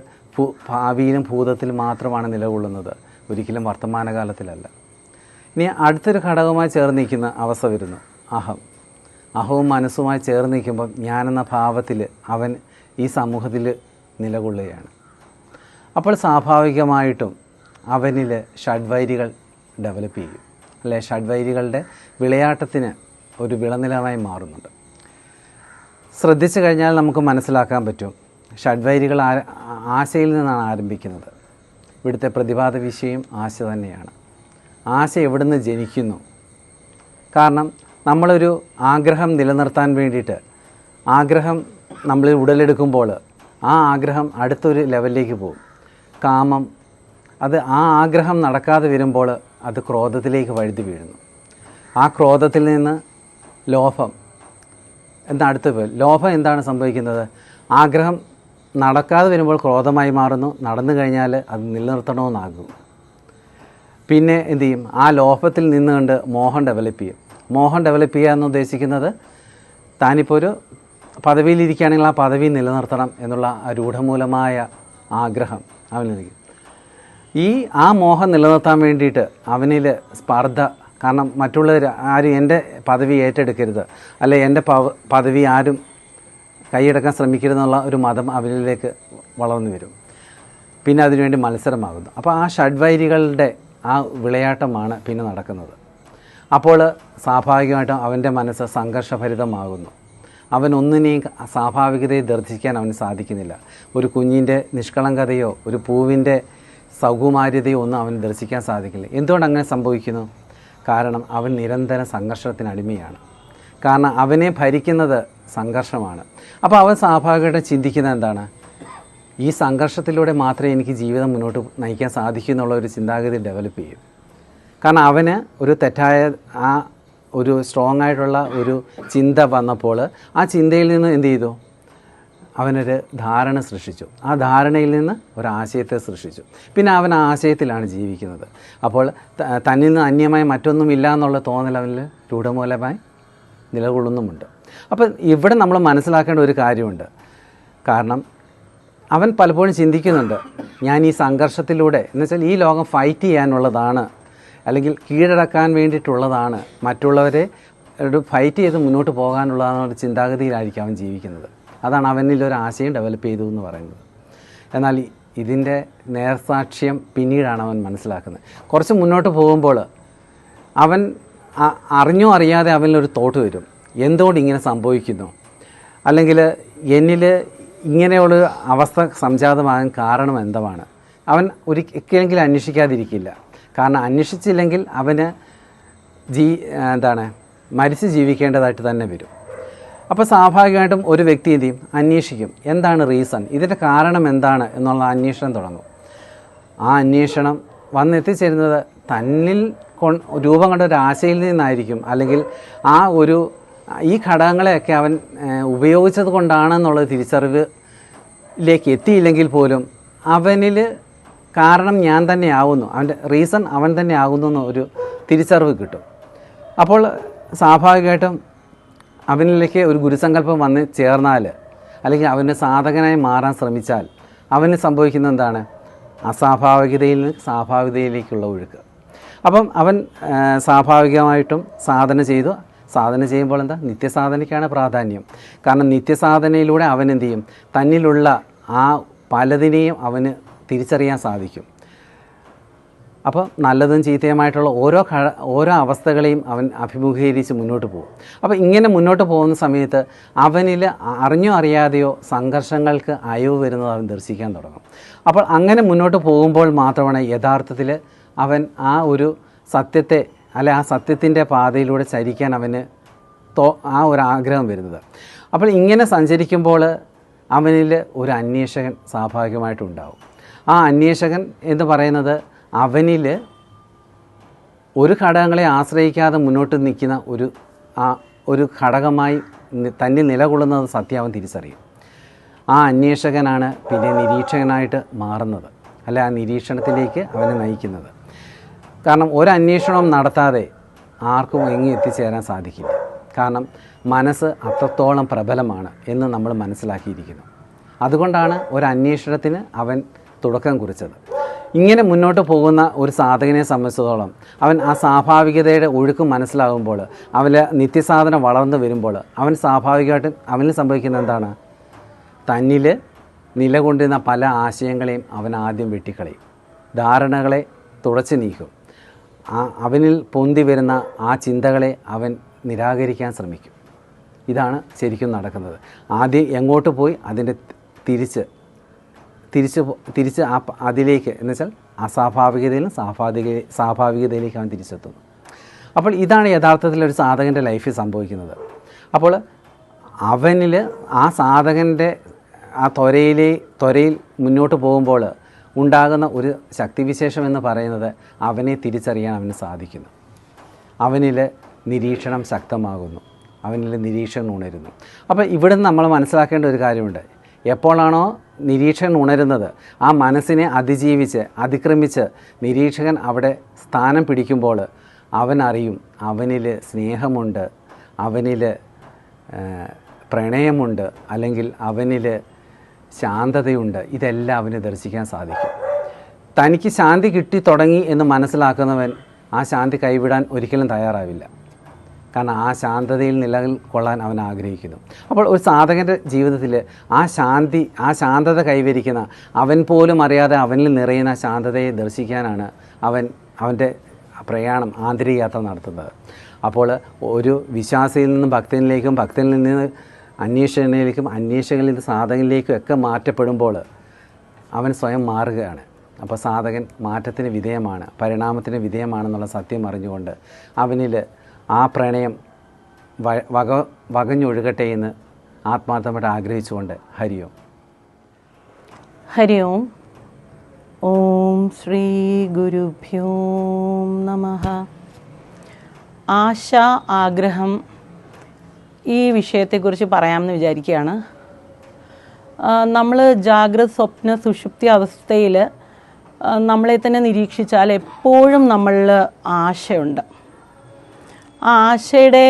ഭാവിയിലും ഭൂതത്തിലും മാത്രമാണ് നിലകൊള്ളുന്നത്, ഒരിക്കലും വർത്തമാനകാലത്തിലല്ല. ഇനി അടുത്തൊരു ഘടകമായി ചേർന്ന് നിൽക്കുന്ന അവസ്ഥ വരുന്നു, അഹവും മനസ്സുമായി ചേർന്ന് നിൽക്കുമ്പോൾ ഞാനെന്ന ഭാവത്തിൽ അവൻ ഈ സമൂഹത്തിൽ നിലകൊള്ളുകയാണ്. അപ്പോൾ സ്വാഭാവികമായിട്ടും അവനിൽ ഷഡ്വൈരികൾ ഡെവലപ്പ് ചെയ്യും, അല്ലെ? ഷഡ്വൈരികളുടെ വിളയാട്ടത്തിന് ഒരു വിളനിലമായി മാറുന്നുണ്ട്. ശ്രദ്ധിച്ചു കഴിഞ്ഞാൽ നമുക്ക് മനസ്സിലാക്കാൻ പറ്റും, ഷഡ്വൈരികൾ ആശയിൽ നിന്നാണ് ആരംഭിക്കുന്നത്. ഇവിടുത്തെ പ്രതിപാദ വിഷയം ആശ തന്നെയാണ്. ആശ എവിടുന്ന് ജനിക്കുന്നു? കാരണം നമ്മളൊരു ആഗ്രഹം നിലനിർത്താൻ വേണ്ടിയിട്ട് ആഗ്രഹം നമ്മളിൽ ഉടലെടുക്കുമ്പോൾ ആ ആഗ്രഹം അടുത്തൊരു ലെവലിലേക്ക് പോകും. കാമം, അത് ആ ആഗ്രഹം നടക്കാതെ വരുമ്പോൾ അത് ക്രോധത്തിലേക്ക് വഴുതി വീഴുന്നു. ആ ക്രോധത്തിൽ നിന്ന് ലോഭം അടുത്ത് പോയി. ലോഭം എന്താണ് സംഭവിക്കുന്നത്? ആഗ്രഹം നടക്കാതെ വരുമ്പോൾ ക്രോധമായി മാറുന്നു, നടന്നു കഴിഞ്ഞാൽ അത് നിലനിർത്തണമെന്നാകും. പിന്നെ എന്തു ചെയ്യും, ആ ലോഭത്തിൽ നിന്നുകൊണ്ട് മോഹം ഡെവലപ്പ് ചെയ്യും. മോഹം ഡെവലപ്പ് ചെയ്യുക എന്ന് ഉദ്ദേശിക്കുന്നത് താനിപ്പോൾ ഒരു പദവിയിലിരിക്കുകയാണെങ്കിൽ ആ പദവി നിലനിർത്തണം എന്നുള്ള ആ രൂഢമൂലമായ ആഗ്രഹം അവനിരിക്കും. ആ മോഹം നിലനിർത്താൻ വേണ്ടിയിട്ട് അവനിൽ സ്പർദ്ധ, കാരണം മറ്റുള്ളവർ ആരും എൻ്റെ പദവി ഏറ്റെടുക്കരുത്, അല്ലെ എൻ്റെ പദവി ആരും കൈയടക്കാൻ ശ്രമിക്കരുതെന്നുള്ള ഒരു മതം അവനിലേക്ക് വളർന്നു വരും. പിന്നെ അതിനുവേണ്ടി മത്സരമാകുന്നു. അപ്പോൾ ആ ഷഡ്വൈരികളുടെ ആ വിളയാട്ടമാണ് പിന്നെ നടക്കുന്നത്. അപ്പോൾ സ്വാഭാവികമായിട്ടും അവൻ്റെ മനസ്സ് സംഘർഷഭരിതമാകുന്നു. അവനൊന്നിനെയും സ്വാഭാവികതയെ ദർശിക്കാൻ അവന് സാധിക്കുന്നില്ല. ഒരു കുഞ്ഞിൻ്റെ നിഷ്കളങ്കതയോ ഒരു പൂവിൻ്റെ സൗകുമാര്യതയോ ഒന്നും അവന് ദർശിക്കാൻ സാധിക്കില്ല. എന്തുകൊണ്ട് അങ്ങനെ സംഭവിക്കുന്നു? കാരണം അവൻ നിരന്തരം സംഘർഷത്തിന് അടിമയാണ്. കാരണം അവനെ ഭരിക്കുന്നത് സംഘർഷമാണ്. അപ്പോൾ അവൻ സ്വാഭാവികമായിട്ടും ചിന്തിക്കുന്നത് എന്താണ്? ഈ സംഘർഷത്തിലൂടെ മാത്രമേ എനിക്ക് ജീവിതം മുന്നോട്ട് നയിക്കാൻ സാധിക്കൂ എന്നുള്ള ഒരു ചിന്താഗതി ഡെവലപ്പ് ചെയ്യും. കാരണം അവന് ഒരു തെറ്റായ ആ ഒരു സ്ട്രോങ് ആയിട്ടുള്ള ഒരു ചിന്ത വന്നപ്പോൾ ആ ചിന്തയിൽ നിന്ന് എന്ത് ചെയ്തു? അവനൊരു ധാരണ സൃഷ്ടിച്ചു. ആ ധാരണയിൽ നിന്ന് ഒരാശയത്തെ സൃഷ്ടിച്ചു. പിന്നെ അവൻ ആ ആശയത്തിലാണ് ജീവിക്കുന്നത്. അപ്പോൾ തന്നിൽ നിന്ന് അന്യമായി മറ്റൊന്നുമില്ല എന്നുള്ള തോന്നൽ അവനിൽ രൂഢമൂലമായി നിലകൊള്ളുന്നുമുണ്ട്. അപ്പോൾ ഇവിടെ നമ്മൾ മനസ്സിലാക്കേണ്ട ഒരു കാര്യമുണ്ട്. കാരണം അവൻ പലപ്പോഴും ചിന്തിക്കുന്നുണ്ട്, ഞാൻ ഈ സംഘർഷത്തിലൂടെ എന്ന് വെച്ചാൽ ഈ ലോകം ഫൈറ്റ് ചെയ്യാനുള്ളതാണ്, അല്ലെങ്കിൽ കീഴടക്കാൻ വേണ്ടിയിട്ടുള്ളതാണ്, മറ്റുള്ളവരെ ഫൈറ്റ് ചെയ്ത് മുന്നോട്ട് പോകാനുള്ളതാണെന്നൊരു ചിന്താഗതിയിലായിരിക്കും അവൻ ജീവിക്കുന്നത്. അതാണ് അവനിലൊരു ആശയം ഡെവലപ്പ് ചെയ്തു എന്ന് പറയുന്നത്. എന്നാൽ ഇതിൻ്റെ നേർസാക്ഷ്യം പിന്നീടാണ് അവൻ മനസ്സിലാക്കുന്നത്. കുറച്ച് മുന്നോട്ട് പോകുമ്പോൾ അവൻ അറിഞ്ഞോ അറിയാതെ അവനിലൊരു തോട്ട് വരും, എന്തുകൊണ്ട് ഇങ്ങനെ സംഭവിക്കുന്നു, അല്ലെങ്കിൽ എന്നിൽ ഇങ്ങനെയുള്ള അവസ്ഥ സംജാതമാകാൻ കാരണം എന്താണ്. അവൻ ഒരിക്കലെങ്കിലും അന്വേഷിക്കാതിരിക്കില്ല. കാരണം അന്വേഷിച്ചില്ലെങ്കിൽ അവന് മരിച്ച് ജീവിക്കേണ്ടതായിട്ട് തന്നെ വരും. അപ്പോൾ സ്വാഭാവികമായിട്ടും ഒരു വ്യക്തി എന്ത് ചെയ്യും? അന്വേഷിക്കും, എന്താണ് റീസൺ, ഇതിൻ്റെ കാരണം എന്താണ് എന്നുള്ള അന്വേഷണം തുടങ്ങും. ആ അന്വേഷണം വന്നെത്തിച്ചേരുന്നത് തന്നിൽ രൂപം കൊണ്ട ഒരു ആശയിൽ നിന്നായിരിക്കും, അല്ലെങ്കിൽ ഈ ഘടകങ്ങളെയൊക്കെ അവൻ ഉപയോഗിച്ചത് കൊണ്ടാണെന്നുള്ള തിരിച്ചറിവിലേക്ക് എത്തിയില്ലെങ്കിൽ പോലും അവനിൽ കാരണം ഞാൻ തന്നെ ആകുന്നു, അവൻ്റെ റീസൺ അവൻ തന്നെ ആകുന്നു എന്നൊരു തിരിച്ചറിവ് കിട്ടും. അപ്പോൾ സ്വാഭാവികമായിട്ടും അവനിലേക്ക് ഒരു ഗുരുസങ്കല്പം വന്ന് ചേർന്നാൽ, അല്ലെങ്കിൽ അവന് സാധകനായി മാറാൻ ശ്രമിച്ചാൽ അവന് സംഭവിക്കുന്നത് എന്താണ്? അസ്വാഭാവികതയിൽ നിന്ന് സ്വാഭാവികതയിലേക്കുള്ള ഒഴുക്ക്. അപ്പം അവൻ സ്വാഭാവികമായിട്ടും സാധന ചെയ്തു. സാധന ചെയ്യുമ്പോൾ എന്താ? നിത്യസാധനയ്ക്കാണ് പ്രാധാന്യം. കാരണം നിത്യസാധനയിലൂടെ അവൻ എന്ത് ചെയ്യും? തന്നിലുള്ള ആ പലതിനെയും അവന് തിരിച്ചറിയാൻ സാധിക്കും. അപ്പോൾ നല്ലതും ചീത്തയുമായിട്ടുള്ള ഓരോ അവസ്ഥകളെയും അവൻ അഭിമുഖീകരിച്ച് മുന്നോട്ട് പോകും. അപ്പോൾ ഇങ്ങനെ മുന്നോട്ട് പോകുന്ന സമയത്ത് അവനിൽ അറിഞ്ഞോ അറിയാതെയോ സംഘർഷങ്ങൾക്ക് അയവ് വരുന്നത് അവൻ ദർശിക്കാൻ തുടങ്ങും. അപ്പോൾ അങ്ങനെ മുന്നോട്ട് പോകുമ്പോൾ മാത്രമാണ് യഥാർത്ഥത്തിൽ അവൻ ആ ഒരു സത്യത്തെ, ആ സത്യത്തിൻ്റെ പാതയിലൂടെ ചരിക്കാൻ അവന് ആ ഒരു ആഗ്രഹം വരുന്നത്. അപ്പോൾ ഇങ്ങനെ സഞ്ചരിക്കുമ്പോൾ അവനിൽ ഒരു അന്വേഷകൻ സ്വാഭാവികമായിട്ടുണ്ടാവും. ആ അന്വേഷകൻ എന്ന് പറയുന്നത് അവനിൽ ഒരു ഘടകങ്ങളെ ആശ്രയിക്കാതെ മുന്നോട്ട് നിൽക്കുന്ന ഒരു ഘടകമായി തന്നിൽ നിലകൊള്ളുന്നത് സത്യം അവൻ തിരിച്ചറിയും. ആ അന്വേഷകനാണ് പിന്നെ നിരീക്ഷകനായിട്ട് മാറുന്നത്, ആ നിരീക്ഷണത്തിലേക്ക് അവനെ നയിക്കുന്നത്. കാരണം ഒരന്വേഷണവും നടത്താതെ ആർക്കും എങ്ങും എത്തിച്ചേരാൻ സാധിക്കില്ല. കാരണം മനസ്സ് അത്രത്തോളം പ്രബലമാണ് എന്ന് നമ്മൾ മനസ്സിലാക്കിയിരിക്കുന്നു. അതുകൊണ്ടാണ് ഒരന്വേഷണത്തിന് അവൻ തുടക്കം കുറിച്ചത്. ഇങ്ങനെ മുന്നോട്ട് പോകുന്ന ഒരു സാധകനെ സംബന്ധിച്ചിടത്തോളം അവൻ ആ സ്വാഭാവികതയുടെ ഒഴുക്ക് മനസ്സിലാകുമ്പോൾ, നിത്യസാധന വളർന്നു വരുമ്പോൾ അവൻ സ്വാഭാവികമായിട്ടും അവനിൽ സംഭവിക്കുന്ന എന്താണ്? തന്നിൽ നിലകൊണ്ടിരുന്ന പല ആശയങ്ങളെയും അവൻ ആദ്യം വെട്ടിക്കളയും, ധാരണകളെ തുടച്ചു നീക്കും. അവനിൽ പൊന്തി വരുന്ന ആ ചിന്തകളെ അവൻ നിരാകരിക്കാൻ ശ്രമിക്കും. ഇതാണ് ശരിക്കും നടക്കുന്നത്. ആദ്യം എങ്ങോട്ട് പോയി അതിൻ്റെ തിരിച്ച് അതിലേക്ക്, എന്നുവെച്ചാൽ അസ്വാഭാവികതയിൽ നിന്ന് സ്വാഭാവികതയിലേക്ക് അവൻ തിരിച്ചെത്തുന്നു. അപ്പോൾ ഇതാണ് യഥാർത്ഥത്തിൽ ഒരു സാധകൻ്റെ ലൈഫിൽ സംഭവിക്കുന്നത്. അപ്പോൾ അവനിൽ ആ സാധകൻ്റെ ആ ത്വരയിൽ മുന്നോട്ട് പോകുമ്പോൾ ഉണ്ടാകുന്ന ഒരു ശക്തിവിശേഷം എന്ന് പറയുന്നത് അവനെ തിരിച്ചറിയാൻ അവന് സാധിക്കുന്നു. അവനിൽ നിരീക്ഷണം ശക്തമാകുന്നു, അവനിൽ നിരീക്ഷണം ഉണരുന്നു. അപ്പോൾ ഇവിടെ നിന്ന് നമ്മൾ മനസ്സിലാക്കേണ്ട ഒരു കാര്യമുണ്ട്. എപ്പോഴാണോ നിരീക്ഷകൻ ഉണരുന്നത് ആ മനസ്സിനെ അതിക്രമിച്ച് നിരീക്ഷകൻ അവിടെ സ്ഥാനം പിടിക്കുമ്പോൾ അവൻ അറിയും അവനിൽ സ്നേഹമുണ്ട്, അവനിൽ പ്രണയമുണ്ട്, അല്ലെങ്കിൽ അവനിൽ ശാന്തതയുണ്ട്. ഇതെല്ലാം അവന് ദർശിക്കാൻ സാധിക്കും. തനിക്ക് ശാന്തി കിട്ടി തുടങ്ങി എന്ന് മനസ്സിലാക്കുന്നവൻ ആ ശാന്തി കൈവിടാൻ ഒരിക്കലും തയ്യാറാവില്ല. കാരണം ആ ശാന്തതയിൽ നിലകൊള്ളാൻ അവൻ ആഗ്രഹിക്കുന്നു. അപ്പോൾ ഒരു സാധകൻ്റെ ജീവിതത്തിൽ ആ ശാന്തത കൈവരിക്കുന്ന, അവൻ പോലും അറിയാതെ അവനിൽ നിറയുന്ന ശാന്തതയെ ദർശിക്കാനാണ് അവൻ്റെ പ്രയാണം, ആന്തരിക യാത്ര നടത്തുന്നത്. അപ്പോൾ ഒരു വിശ്വാസിയിൽ നിന്നും ഭക്തനിലേക്കും, ഭക്തനിൽ നിന്ന് അന്വേഷകനിലേക്കും, അന്വേഷകനിൽ നിന്ന് സാധകനിലേക്കും ഒക്കെ മാറ്റപ്പെടുമ്പോൾ അവൻ സ്വയം മാറുകയാണ്. അപ്പോൾ സാധകൻ മാറ്റത്തിന് വിധേയമാണ്, പരിണാമത്തിന് വിധേയമാണെന്നുള്ള സത്യം അറിഞ്ഞുകൊണ്ട് അവനിൽ ആ പ്രണയം വകഞ്ഞൊഴുകട്ടെ എന്ന് ആത്മാർത്ഥമായിട്ട് ആഗ്രഹിച്ചുകൊണ്ട് ഹരി ഓം. ഹരി ഓം. ഓം ശ്രീ ഗുരുഭ്യോ നമഃ. ആശ, ആഗ്രഹം, ഈ വിഷയത്തെക്കുറിച്ച് പറയാമെന്ന് വിചാരിക്കുകയാണ്. നമ്മൾ ജാഗ്രത, സ്വപ്ന, സുഷുപ്തി അവസ്ഥയിൽ നമ്മളെ തന്നെ നിരീക്ഷിച്ചാൽ എപ്പോഴും നമ്മളിൽ ആശയുണ്ട്. ആ ആശയുടെ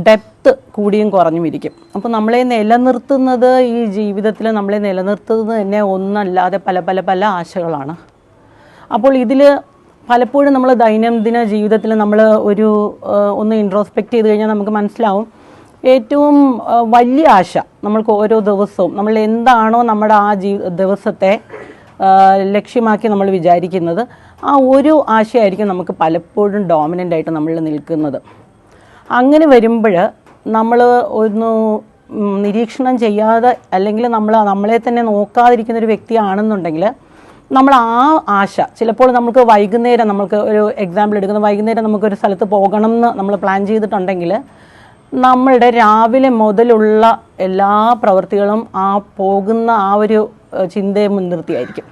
ഡെപ്ത് കൂടിയും കുറഞ്ഞും ഇരിക്കും. അപ്പോൾ നമ്മളെ നിലനിർത്തുന്നത്, ഈ ജീവിതത്തിൽ നമ്മളെ നിലനിർത്തുന്നത് തന്നെ ഒന്നല്ലാതെ പല പല പല ആശകളാണ്. അപ്പോൾ ഇതിൽ പലപ്പോഴും നമ്മൾ ദൈനംദിന ജീവിതത്തിൽ നമ്മൾ ഒന്ന് ഇൻട്രോസ്പെക്റ്റ് ചെയ്ത് കഴിഞ്ഞാൽ നമുക്ക് മനസ്സിലാവും, ഏറ്റവും വലിയ ആശ നമ്മൾക്ക് ഓരോ ദിവസവും നമ്മൾ എന്താണോ നമ്മുടെ ആ ദിവസത്തെ ലക്ഷ്യമാക്കി നമ്മൾ വിചാരിക്കുന്നത്, ആ ഒരു ആശയമായിരിക്കും നമുക്ക് പലപ്പോഴും ഡോമിനൻ്റ് ആയിട്ട് നമ്മൾ നിൽക്കുന്നത്. അങ്ങനെ വരുമ്പോൾ നമ്മൾ ഒന്ന് നിരീക്ഷണം ചെയ്യാതെ, അല്ലെങ്കിൽ നമ്മളെ തന്നെ നോക്കാതിരിക്കുന്നൊരു വ്യക്തിയാണെന്നുണ്ടെങ്കിൽ നമ്മൾ ആ ആശ ചിലപ്പോൾ നമുക്ക് വൈകുന്നേരം, നമുക്ക് ഒരു എക്സാമ്പിൾ എടുക്കുന്ന, വൈകുന്നേരം നമുക്കൊരു സ്ഥലത്ത് പോകണം എന്ന് നമ്മൾ പ്ലാൻ ചെയ്തിട്ടുണ്ടെങ്കിൽ നമ്മളുടെ രാവിലെ മുതലുള്ള എല്ലാ പ്രവൃത്തികളും ആ പോകുന്ന ആ ഒരു ചിന്തയെ മുൻനിർത്തിയായിരിക്കും.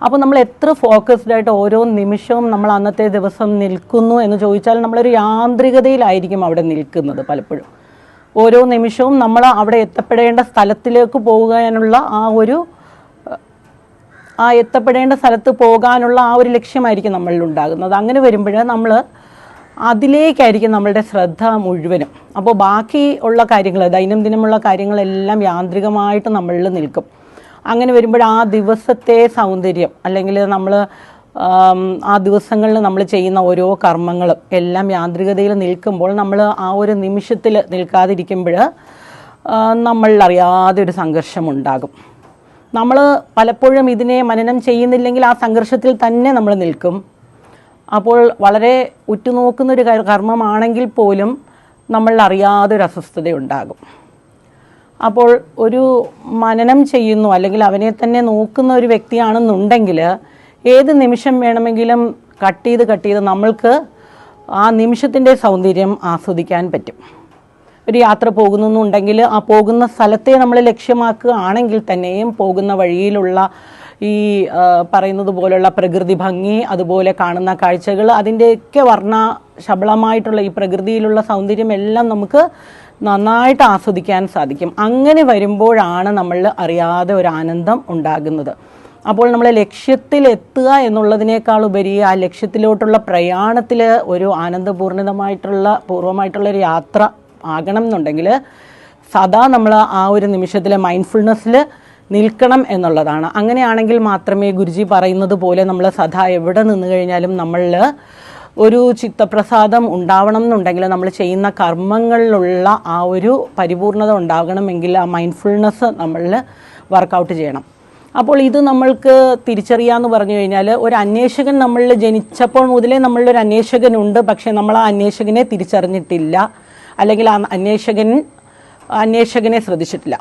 അപ്പോൾ നമ്മൾ എത്ര ഫോക്കസ്ഡ് ആയിട്ട് ഓരോ നിമിഷവും നമ്മൾ അന്നത്തെ ദിവസം നിൽക്കുന്നു എന്ന് ചോദിച്ചാൽ നമ്മളൊരു യാന്ത്രികതയിലായിരിക്കും അവിടെ നിൽക്കുന്നത്. പലപ്പോഴും ഓരോ നിമിഷവും നമ്മൾ അവിടെ എത്തപ്പെടേണ്ട സ്ഥലത്തിലേക്ക് പോകാനുള്ള എത്തപ്പെടേണ്ട സ്ഥലത്ത് പോകാനുള്ള ആ ഒരു ലക്ഷ്യമായിരിക്കും നമ്മളിൽ ഉണ്ടാകുന്നത്. അങ്ങനെ വരുമ്പോൾ നമ്മൾ അതിലേക്കായിരിക്കും നമ്മളുടെ ശ്രദ്ധ മുഴുവനും. അപ്പോൾ ബാക്കി ഉള്ള കാര്യങ്ങൾ, ദൈനംദിനമുള്ള കാര്യങ്ങളെല്ലാം യാന്ത്രികമായിട്ട് നമ്മളിൽ നിൽക്കും. അങ്ങനെ വരുമ്പോൾ ആ ദിവസത്തെ സൗന്ദര്യം, അല്ലെങ്കിൽ നമ്മൾ ആ ദിവസങ്ങളിൽ നമ്മൾ ചെയ്യുന്ന ഓരോ കർമ്മങ്ങളും എല്ലാം യാന്ത്രികതയിൽ നിൽക്കുമ്പോൾ നമ്മൾ ആ ഒരു നിമിഷത്തിൽ നിൽക്കാതിരിക്കുമ്പോൾ നമ്മളിൽ അറിയാതെ ഒരു സംഘർഷമുണ്ടാകും. നമ്മൾ പലപ്പോഴും ഇതിനെ മനനം ചെയ്യുന്നില്ലെങ്കിൽ ആ സംഘർഷത്തിൽ തന്നെ നമ്മൾ നിൽക്കും. അപ്പോൾ വളരെ ഉറ്റുനോക്കുന്നൊരു കർമ്മമാണെങ്കിൽ പോലും നമ്മളിൽ അറിയാതെ ഒരു അസ്വസ്ഥതയുണ്ടാകും. അപ്പോൾ ഒരു മനനം ചെയ്യുന്നു, അല്ലെങ്കിൽ അവനെ തന്നെ നോക്കുന്ന ഒരു വ്യക്തിയാണെന്നുണ്ടെങ്കിൽ ഏത് നിമിഷം വേണമെങ്കിലും കട്ട് ചെയ്ത് നമ്മൾക്ക് ആ നിമിഷത്തിൻ്റെ സൗന്ദര്യം ആസ്വദിക്കാൻ പറ്റും. ഒരു യാത്ര പോകുന്നുണ്ടെങ്കിൽ ആ പോകുന്ന സ്ഥലത്തെ നമ്മൾ ലക്ഷ്യമാക്കുകയാണെങ്കിൽ തന്നെയും പോകുന്ന വഴിയിലുള്ള ഈ പറയുന്നത് പോലുള്ള പ്രകൃതി ഭംഗി, അതുപോലെ കാണുന്ന കാഴ്ചകൾ, അതിൻ്റെയൊക്കെ ശബളമായിട്ടുള്ള ഈ പ്രകൃതിയിലുള്ള സൗന്ദര്യം എല്ലാം നമുക്ക് നന്നായിട്ട് ആസ്വദിക്കാൻ സാധിക്കും. അങ്ങനെ വരുമ്പോഴാണ് നമ്മളിൽ അറിയാതെ ഒരു ആനന്ദം ഉണ്ടാകുന്നത്. അപ്പോൾ നമ്മൾ ലക്ഷ്യത്തിലെത്തുക എന്നുള്ളതിനേക്കാൾ ഉപരി ആ ലക്ഷ്യത്തിലോട്ടുള്ള പ്രയാണത്തിൽ ഒരു പൂർവ്വമായിട്ടുള്ള ഒരു യാത്ര ആകണം എന്നുണ്ടെങ്കിൽ സദാ നമ്മൾ ആ ഒരു നിമിഷത്തിലെ മൈൻഡ്ഫുൾനെസ്സിൽ നിൽക്കണം എന്നുള്ളതാണ്. അങ്ങനെയാണെങ്കിൽ മാത്രമേ ഗുരുജി പറയുന്നത് പോലെ നമ്മൾ സദാ എവിടെ നിന്ന് കഴിഞ്ഞാലും നമ്മളിൽ ഒരു ചിത്തപ്രസാദം ഉണ്ടാവണം എന്നുണ്ടെങ്കിൽ നമ്മൾ ചെയ്യുന്ന കർമ്മങ്ങളിലുള്ള ആ ഒരു പരിപൂർണത ഉണ്ടാകണമെങ്കിൽ ആ മൈൻഡ്ഫുൾനെസ് നമ്മളിൽ വർക്കൗട്ട് ചെയ്യണം. അപ്പോൾ ഇത് നമ്മൾക്ക് തിരിച്ചറിയാമെന്ന് പറഞ്ഞു കഴിഞ്ഞാൽ, ഒരു അന്വേഷകൻ നമ്മളിൽ ജനിച്ചപ്പോൾ മുതലേ നമ്മളിലൊരു അന്വേഷകനുണ്ട്, പക്ഷേ നമ്മൾ ആ അന്വേഷകനെ തിരിച്ചറിഞ്ഞിട്ടില്ല, അല്ലെങ്കിൽ ആ അന്വേഷകനെ ശ്രദ്ധിച്ചിട്ടില്ല.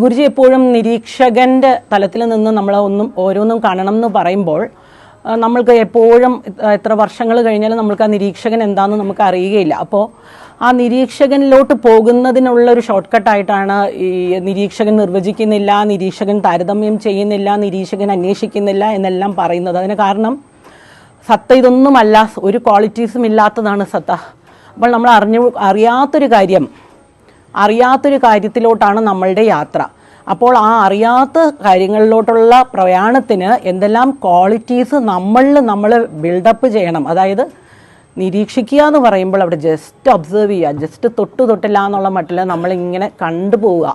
ഗുരുജി എപ്പോഴും നിരീക്ഷകൻ്റെ തലത്തിൽ നിന്ന് നമ്മൾ ഓരോന്നും കാണണം എന്ന് പറയുമ്പോൾ നമ്മൾക്ക് എപ്പോഴും എത്ര വർഷങ്ങൾ കഴിഞ്ഞാലും നമ്മൾക്ക് ആ നിരീക്ഷകൻ എന്താണെന്ന് നമുക്ക് അറിയുകയില്ല. അപ്പോൾ ആ നിരീക്ഷകനിലോട്ട് പോകുന്നതിനുള്ള ഒരു ഷോർട്ട് കട്ടായിട്ടാണ് ഈ നിരീക്ഷകൻ നിർവചിക്കുന്നില്ല, നിരീക്ഷകൻ താരതമ്യം ചെയ്യുന്നില്ല, നിരീക്ഷകൻ അന്വേഷിക്കുന്നില്ല എന്നെല്ലാം പറയുന്നത്. അതിന് കാരണം സത്ത ഇതൊന്നുമല്ല, ഒരു ക്വാളിറ്റീസും ഇല്ലാത്തതാണ് സത്ത. അപ്പോൾ നമ്മൾ അറിയാത്തൊരു കാര്യത്തിലോട്ടാണ് നമ്മളുടെ യാത്ര. അപ്പോൾ ആ അറിയാത്ത കാര്യങ്ങളിലോട്ടുള്ള പ്രയാണത്തിന് എന്തെല്ലാം ക്വാളിറ്റീസ് നമ്മൾ ബിൽഡപ്പ് ചെയ്യണം. അതായത് നിരീക്ഷിക്കുക എന്ന് പറയുമ്പോൾ അവിടെ ജസ്റ്റ് ഒബ്സേർവ് ചെയ്യുക, ജസ്റ്റ് തൊട്ടില്ല എന്നുള്ള മട്ടിൽ നമ്മളിങ്ങനെ കണ്ടുപോവുക.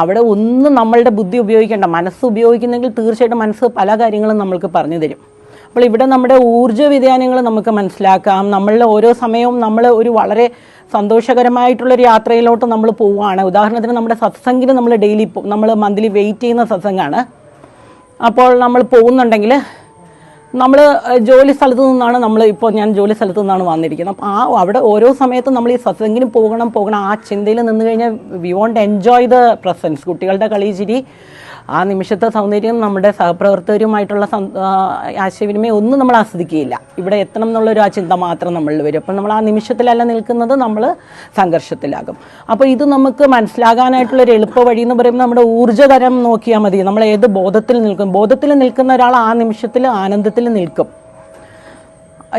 അവിടെ ഒന്നും നമ്മളുടെ ബുദ്ധി ഉപയോഗിക്കേണ്ട, മനസ്സ് ഉപയോഗിക്കുന്നെങ്കിൽ തീർച്ചയായിട്ടും മനസ്സ് പല കാര്യങ്ങളും നമ്മൾക്ക് പറഞ്ഞു തരും. അപ്പോൾ ഇവിടെ നമ്മുടെ ഊർജ്ജ വ്യതിയാനങ്ങൾ നമുക്ക് മനസ്സിലാക്കാം. നമ്മളുടെ ഓരോ സമയവും നമ്മൾ ഒരു വളരെ സന്തോഷകരമായിട്ടുള്ളൊരു യാത്രയിലോട്ട് നമ്മൾ പോവുകയാണ്. ഉദാഹരണത്തിന് നമ്മുടെ സത്സംഗിന് നമ്മൾ ഡെയിലി നമ്മൾ മന്ത്ലി വെയിറ്റ് ചെയ്യുന്ന സത്സംഗമാണ്. അപ്പോൾ നമ്മൾ പോകുന്നുണ്ടെങ്കിൽ നമ്മൾ ജോലി സ്ഥലത്ത് നിന്നാണ് ഇപ്പോൾ ഞാൻ ജോലി സ്ഥലത്ത് നിന്നാണ് വന്നിരിക്കുന്നത്. അപ്പോൾ അവിടെ ഓരോ സമയത്തും നമ്മൾ ഈ സത്സംഗിന് പോകണം ആ ചിന്തയിൽ നിന്ന് കഴിഞ്ഞാൽ we won't enjoy the presence. കുട്ടികളുടെ കളി ചിരി, ആ നിമിഷത്തെ സൗന്ദര്യം, നമ്മുടെ സഹപ്രവർത്തകരുമായിട്ടുള്ള ആശയവിനിമയം ഒന്നും നമ്മൾ ആസ്വദിക്കുകയില്ല. ഇവിടെ എത്തണം എന്നുള്ളൊരു ആ ചിന്ത മാത്രം നമ്മളിൽ വരും. അപ്പം നമ്മൾ ആ നിമിഷത്തിലല്ല നിൽക്കുന്നത്, നമ്മൾ സംഘർഷത്തിലാകും. അപ്പോൾ ഇത് നമുക്ക് മനസ്സിലാകാനായിട്ടുള്ളൊരു എളുപ്പ വഴി എന്ന് പറയുമ്പോൾ നമ്മുടെ ഊർജ്ജതരം നോക്കിയാൽ മതി. നമ്മൾ ഏത് ബോധത്തിൽ നിൽക്കും. ബോധത്തിൽ നിൽക്കുന്ന ഒരാൾ ആ നിമിഷത്തിൽ ആനന്ദത്തിൽ നിൽക്കും.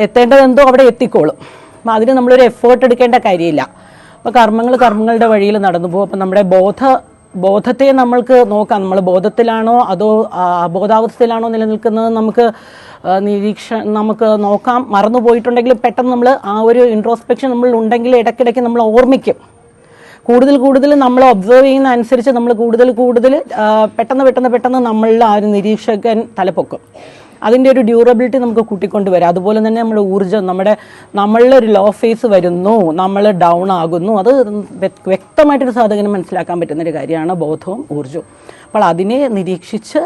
എത്തേണ്ടതെന്തോ അവിടെ എത്തിക്കോളും. അപ്പം അതിന് നമ്മളൊരു എഫേർട്ട് എടുക്കേണ്ട കാര്യമില്ല. അപ്പോൾ കർമ്മങ്ങളുടെ വഴിയിൽ നടന്നു പോകും. അപ്പം നമ്മുടെ ബോധത്തെ നമ്മൾക്ക് നോക്കാം. നമ്മൾ ബോധത്തിലാണോ അതോ അബോധാവസ്ഥയിലാണോ നിലനിൽക്കുന്നത് നമുക്ക് നോക്കാം. മറന്നു പോയിട്ടുണ്ടെങ്കിൽ പെട്ടെന്ന് നമ്മൾ ആ ഒരു ഇൻട്രോസ്പെക്ഷൻ നമ്മൾ ഉണ്ടെങ്കിൽ ഇടയ്ക്കിടയ്ക്ക് നമ്മൾ ഓർമ്മിക്കും. കൂടുതൽ നമ്മൾ ഒബ്സർവ് ചെയ്യുന്ന അനുസരിച്ച് നമ്മൾ കൂടുതൽ പെട്ടെന്ന് നമ്മളിൽ ആ ഒരു നിരീക്ഷകൻ തലപ്പൊക്കും. അതിൻ്റെ ഒരു ഡ്യൂറബിലിറ്റി നമുക്ക് കൂട്ടിക്കൊണ്ടുവരാം. അതുപോലെ തന്നെ നമ്മുടെ ഊർജ്ജം, നമ്മളിലൊരു ലോ ഫേസ് വരുന്നു, നമ്മൾ ഡൗൺ ആകുന്നു. അത് വ്യക്തമായിട്ടൊരു സാധകന് മനസ്സിലാക്കാൻ പറ്റുന്നൊരു കാര്യമാണ് ബോധവും ഊർജ്ജവും. അപ്പോൾ അതിനെ നിരീക്ഷിച്ച്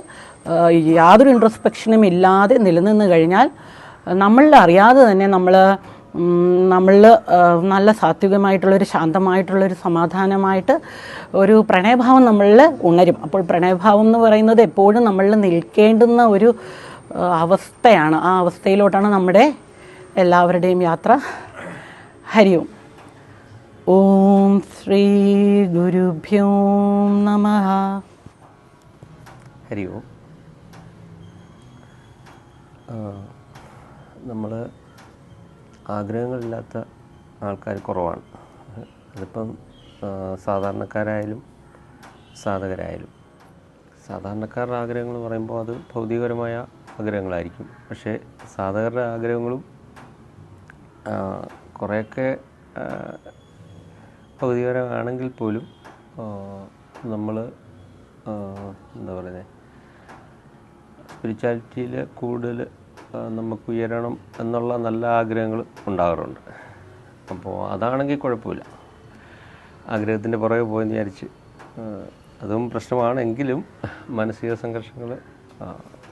യാതൊരു ഇൻട്രോസ്പെക്ഷനും ഇല്ലാതെ നിലനിന്ന് കഴിഞ്ഞാൽ നമ്മളിൽ അറിയാതെ തന്നെ നമ്മളിൽ നല്ല സാത്വികമായിട്ടുള്ളൊരു ശാന്തമായിട്ടുള്ളൊരു സമാധാനമായിട്ട് ഒരു പ്രണയഭാവം നമ്മളിൽ ഉണരും. അപ്പോൾ പ്രണയഭാവം എന്ന് പറയുന്നത് എപ്പോഴും നമ്മളിൽ നിൽക്കേണ്ടുന്ന ഒരു അവസ്ഥയാണ്. ആ അവസ്ഥയിലോട്ടാണ് നമ്മുടെ എല്ലാവരുടെയും യാത്ര. ഹരി ഓം. ഓം ശ്രീ ഗുരുഭ്യോ നമഃ. ഹരി ഓം. നമ്മൾ ആഗ്രഹങ്ങളില്ലാത്ത ആൾക്കാർ കുറവാണ്. അതിപ്പം സാധാരണക്കാരായാലും സാധകരായാലും. സാധാരണക്കാരുടെ ആഗ്രഹങ്ങൾ എന്ന് പറയുമ്പോൾ അത് ഭൗതികപരമായ ആഗ്രഹങ്ങളായിരിക്കും. പക്ഷേ സാധകരുടെ ആഗ്രഹങ്ങളും കുറേയൊക്കെ ഭൗതികപരമാണെങ്കിൽ പോലും നമ്മൾ എന്താ പറയുന്നത്, സ്പിരിച്വാലിറ്റിയിൽ കൂടുതൽ നമുക്ക് ഉയരണം എന്നുള്ള നല്ല ആഗ്രഹങ്ങൾ ഉണ്ടാകാറുണ്ട്. അപ്പോൾ അതാണെങ്കിൽ കുഴപ്പമില്ല. ആഗ്രഹത്തിൻ്റെ പുറകെ പോയെന്ന് വിചാരിച്ച് അതും പ്രശ്നമാണെങ്കിലും മാനസിക സംഘർഷങ്ങൾ,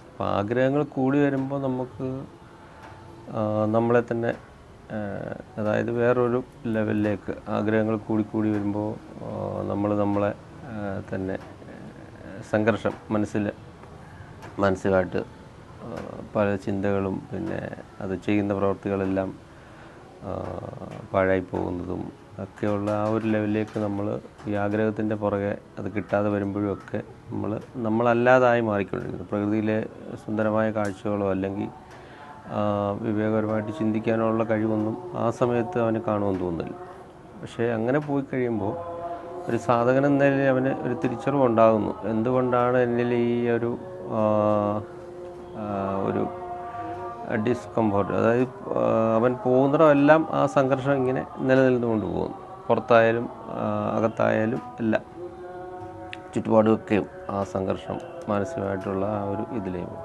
അപ്പോൾ ആഗ്രഹങ്ങൾ കൂടി വരുമ്പോൾ നമുക്ക് നമ്മളെ തന്നെ, അതായത് വേറൊരു ലെവലിലേക്ക് ആഗ്രഹങ്ങൾ കൂടി വരുമ്പോൾ നമ്മളെ തന്നെ സംഘർഷം മനസ്സിലായിട്ട് പല ചിന്തകളും പിന്നെ അത് ചെയ്യുന്ന പ്രവൃത്തികളെല്ലാം പാഴായി പോകുന്നതും ഒക്കെയുള്ള ആ ഒരു ലെവലിലേക്ക് നമ്മൾ ഈ ആഗ്രഹത്തിൻ്റെ പുറകെ അത് കിട്ടാതെ വരുമ്പോഴും ഒക്കെ നമ്മളല്ലാതായി മാറിക്കൊണ്ടിരിക്കുന്നു. പ്രകൃതിയിലെ സുന്ദരമായ കാഴ്ചകളോ അല്ലെങ്കിൽ വിവേകപരമായിട്ട് ചിന്തിക്കാനുള്ള കഴിവൊന്നും ആ സമയത്ത് അവന് കാണുമെന്ന് തോന്നുന്നില്ല. പക്ഷേ അങ്ങനെ പോയി കഴിയുമ്പോൾ ഒരു സാധകൻ എന്ന നിലയിൽ അവന് ഒരു തിരിച്ചറിവ് ഉണ്ടാകുന്നു. എന്തുകൊണ്ടാണ് എന്നിൽ ഈ ഒരു ഡിസ്കംഫോർട്ട്, അതായത് അവൻ പോകുന്നിടമെല്ലാം ആ സംഘർഷം ഇങ്ങനെ നിലനിന്നുകൊണ്ട് പോകുന്നു. പുറത്തായാലും അകത്തായാലും എല്ലാം ചുറ്റുപാടുമൊക്കെയും ആ സംഘർഷം മാനസികമായിട്ടുള്ള ആ ഒരു ഇതിലേയും.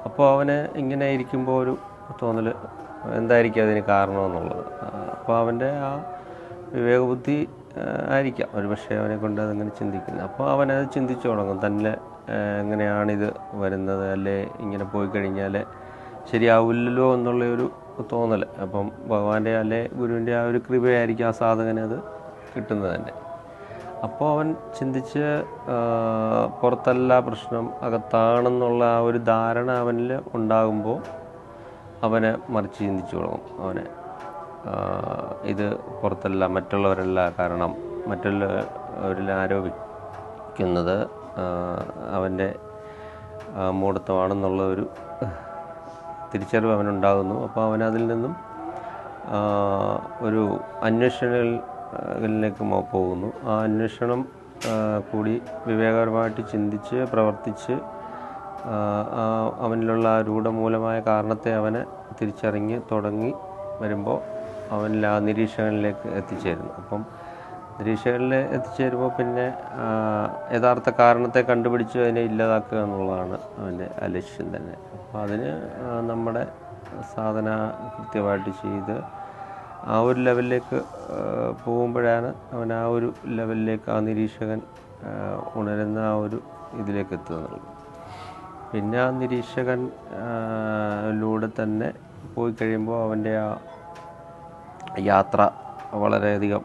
അപ്പോൾ അവന് ഇങ്ങനെ ഇരിക്കുമ്പോൾ ഒരു തോന്നൽ എന്തായിരിക്കും അതിന് കാരണമെന്നുള്ളത്. അപ്പോൾ അവൻ്റെ ആ വിവേകബുദ്ധി ആയിരിക്കാം ഒരു പക്ഷേ അവനെ കൊണ്ട് അതങ്ങനെ ചിന്തിക്കുന്നത്. അപ്പോൾ അവനത് ചിന്തിച്ചു തുടങ്ങും, തന്നെ എങ്ങനെയാണിത് വരുന്നത്, അല്ലേ ഇങ്ങനെ പോയി കഴിഞ്ഞാൽ ശരിയാവില്ലല്ലോ എന്നുള്ളൊരു തോന്നൽ. അപ്പം ഭഗവാന്റെ അല്ലെ ഗുരുവിൻ്റെ ആ ഒരു കൃപയായിരിക്കും ആ സാധകന് അത് കിട്ടുന്നത് തന്നെ. അപ്പോൾ അവൻ ചിന്തിച്ച് പുറത്തല്ല പ്രശ്നം, അകത്താണെന്നുള്ള ആ ഒരു ധാരണ അവനിൽ ഉണ്ടാകുമ്പോൾ അവനെ മറിച്ച് ചിന്തിച്ചു തുടങ്ങും. അവനെ ഇത് പുറത്തല്ല, മറ്റുള്ളവരല്ല കാരണം, മറ്റുള്ളവരിൽ ആരോപിക്കുന്നത് അവൻ്റെ മൂഢത്വമാണെന്നുള്ള ഒരു തിരിച്ചറിവ് അവനുണ്ടാകുന്നു. അപ്പോൾ അവനതിൽ നിന്നും ഒരു അന്വേഷണങ്ങളിലേക്ക് പോകുന്നു. ആ അന്വേഷണം കൂടി വിവേകപരമായിട്ട് ചിന്തിച്ച് പ്രവർത്തിച്ച് അവനിലുള്ള ആ രൂഢമൂലമായ കാരണത്തെ അവനെ തിരിച്ചറിഞ്ഞ് തുടങ്ങി വരുമ്പോൾ അവനിൽ ആ നിരീക്ഷകനിലേക്ക് എത്തിച്ചേരുന്നു. അപ്പം നിരീക്ഷകനിൽ എത്തിച്ചേരുമ്പോൾ പിന്നെ യഥാർത്ഥ കാരണത്തെ കണ്ടുപിടിച്ച് അതിനെ ഇല്ലാതാക്കുക എന്നുള്ളതാണ് അവൻ്റെ ആ ലക്ഷ്യം തന്നെ. അപ്പോൾ അതിന് നമ്മുടെ സാധന കൃത്യമായിട്ട് ചെയ്ത് ആ ഒരു ലെവലിലേക്ക് പോകുമ്പോഴാണ് അവൻ ആ ഒരു ലെവലിലേക്ക് ആ നിരീക്ഷകൻ ഉണരുന്ന ആ ഒരു ഇതിലേക്ക് എത്തുന്നത്. പിന്നെ ആ നിരീക്ഷകനിലൂടെ തന്നെ പോയി കഴിയുമ്പോൾ അവൻ്റെ ആ യാത്ര വളരെയധികം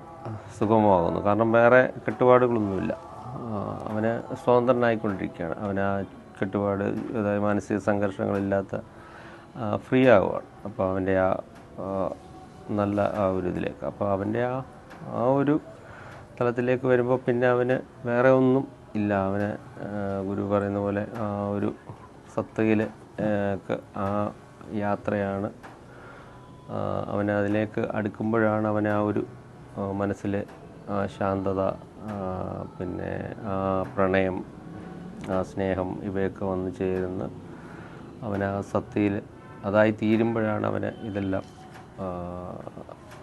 സുഗമമാകുന്നു. കാരണം വേറെ കെട്ടുപാടുകളൊന്നുമില്ല. അവന് സ്വതന്ത്രനായിക്കൊണ്ടിരിക്കുകയാണ്. അവന് ആ കെട്ടുപാട്, അതായത് മാനസിക സംഘർഷങ്ങളില്ലാത്ത ഫ്രീ ആവുകയാണ്. അപ്പോൾ അവൻ്റെ ആ നല്ല ആ ഒരു ഇതിലേക്ക്, അപ്പോൾ അവൻ്റെ ആ ഒരു തലത്തിലേക്ക് വരുമ്പോൾ പിന്നെ അവന് വേറെ ഒന്നും ഇല്ല. അവന് ഗുരു പറയുന്ന പോലെ ആ ഒരു സത്തയിൽ ആ യാത്രയാണ്. അവന് അതിലേക്ക് അടുക്കുമ്പോഴാണ് അവന് ആ ഒരു മനസ്സിൽ ശാന്തത, പിന്നെ ആ പ്രണയം, ആ സ്നേഹം ഇവയൊക്കെ വന്നു ചേരുന്ന അവന് ആ സത്തയിൽ അതായി തീരുമ്പോഴാണ് അവന് ഇതെല്ലാം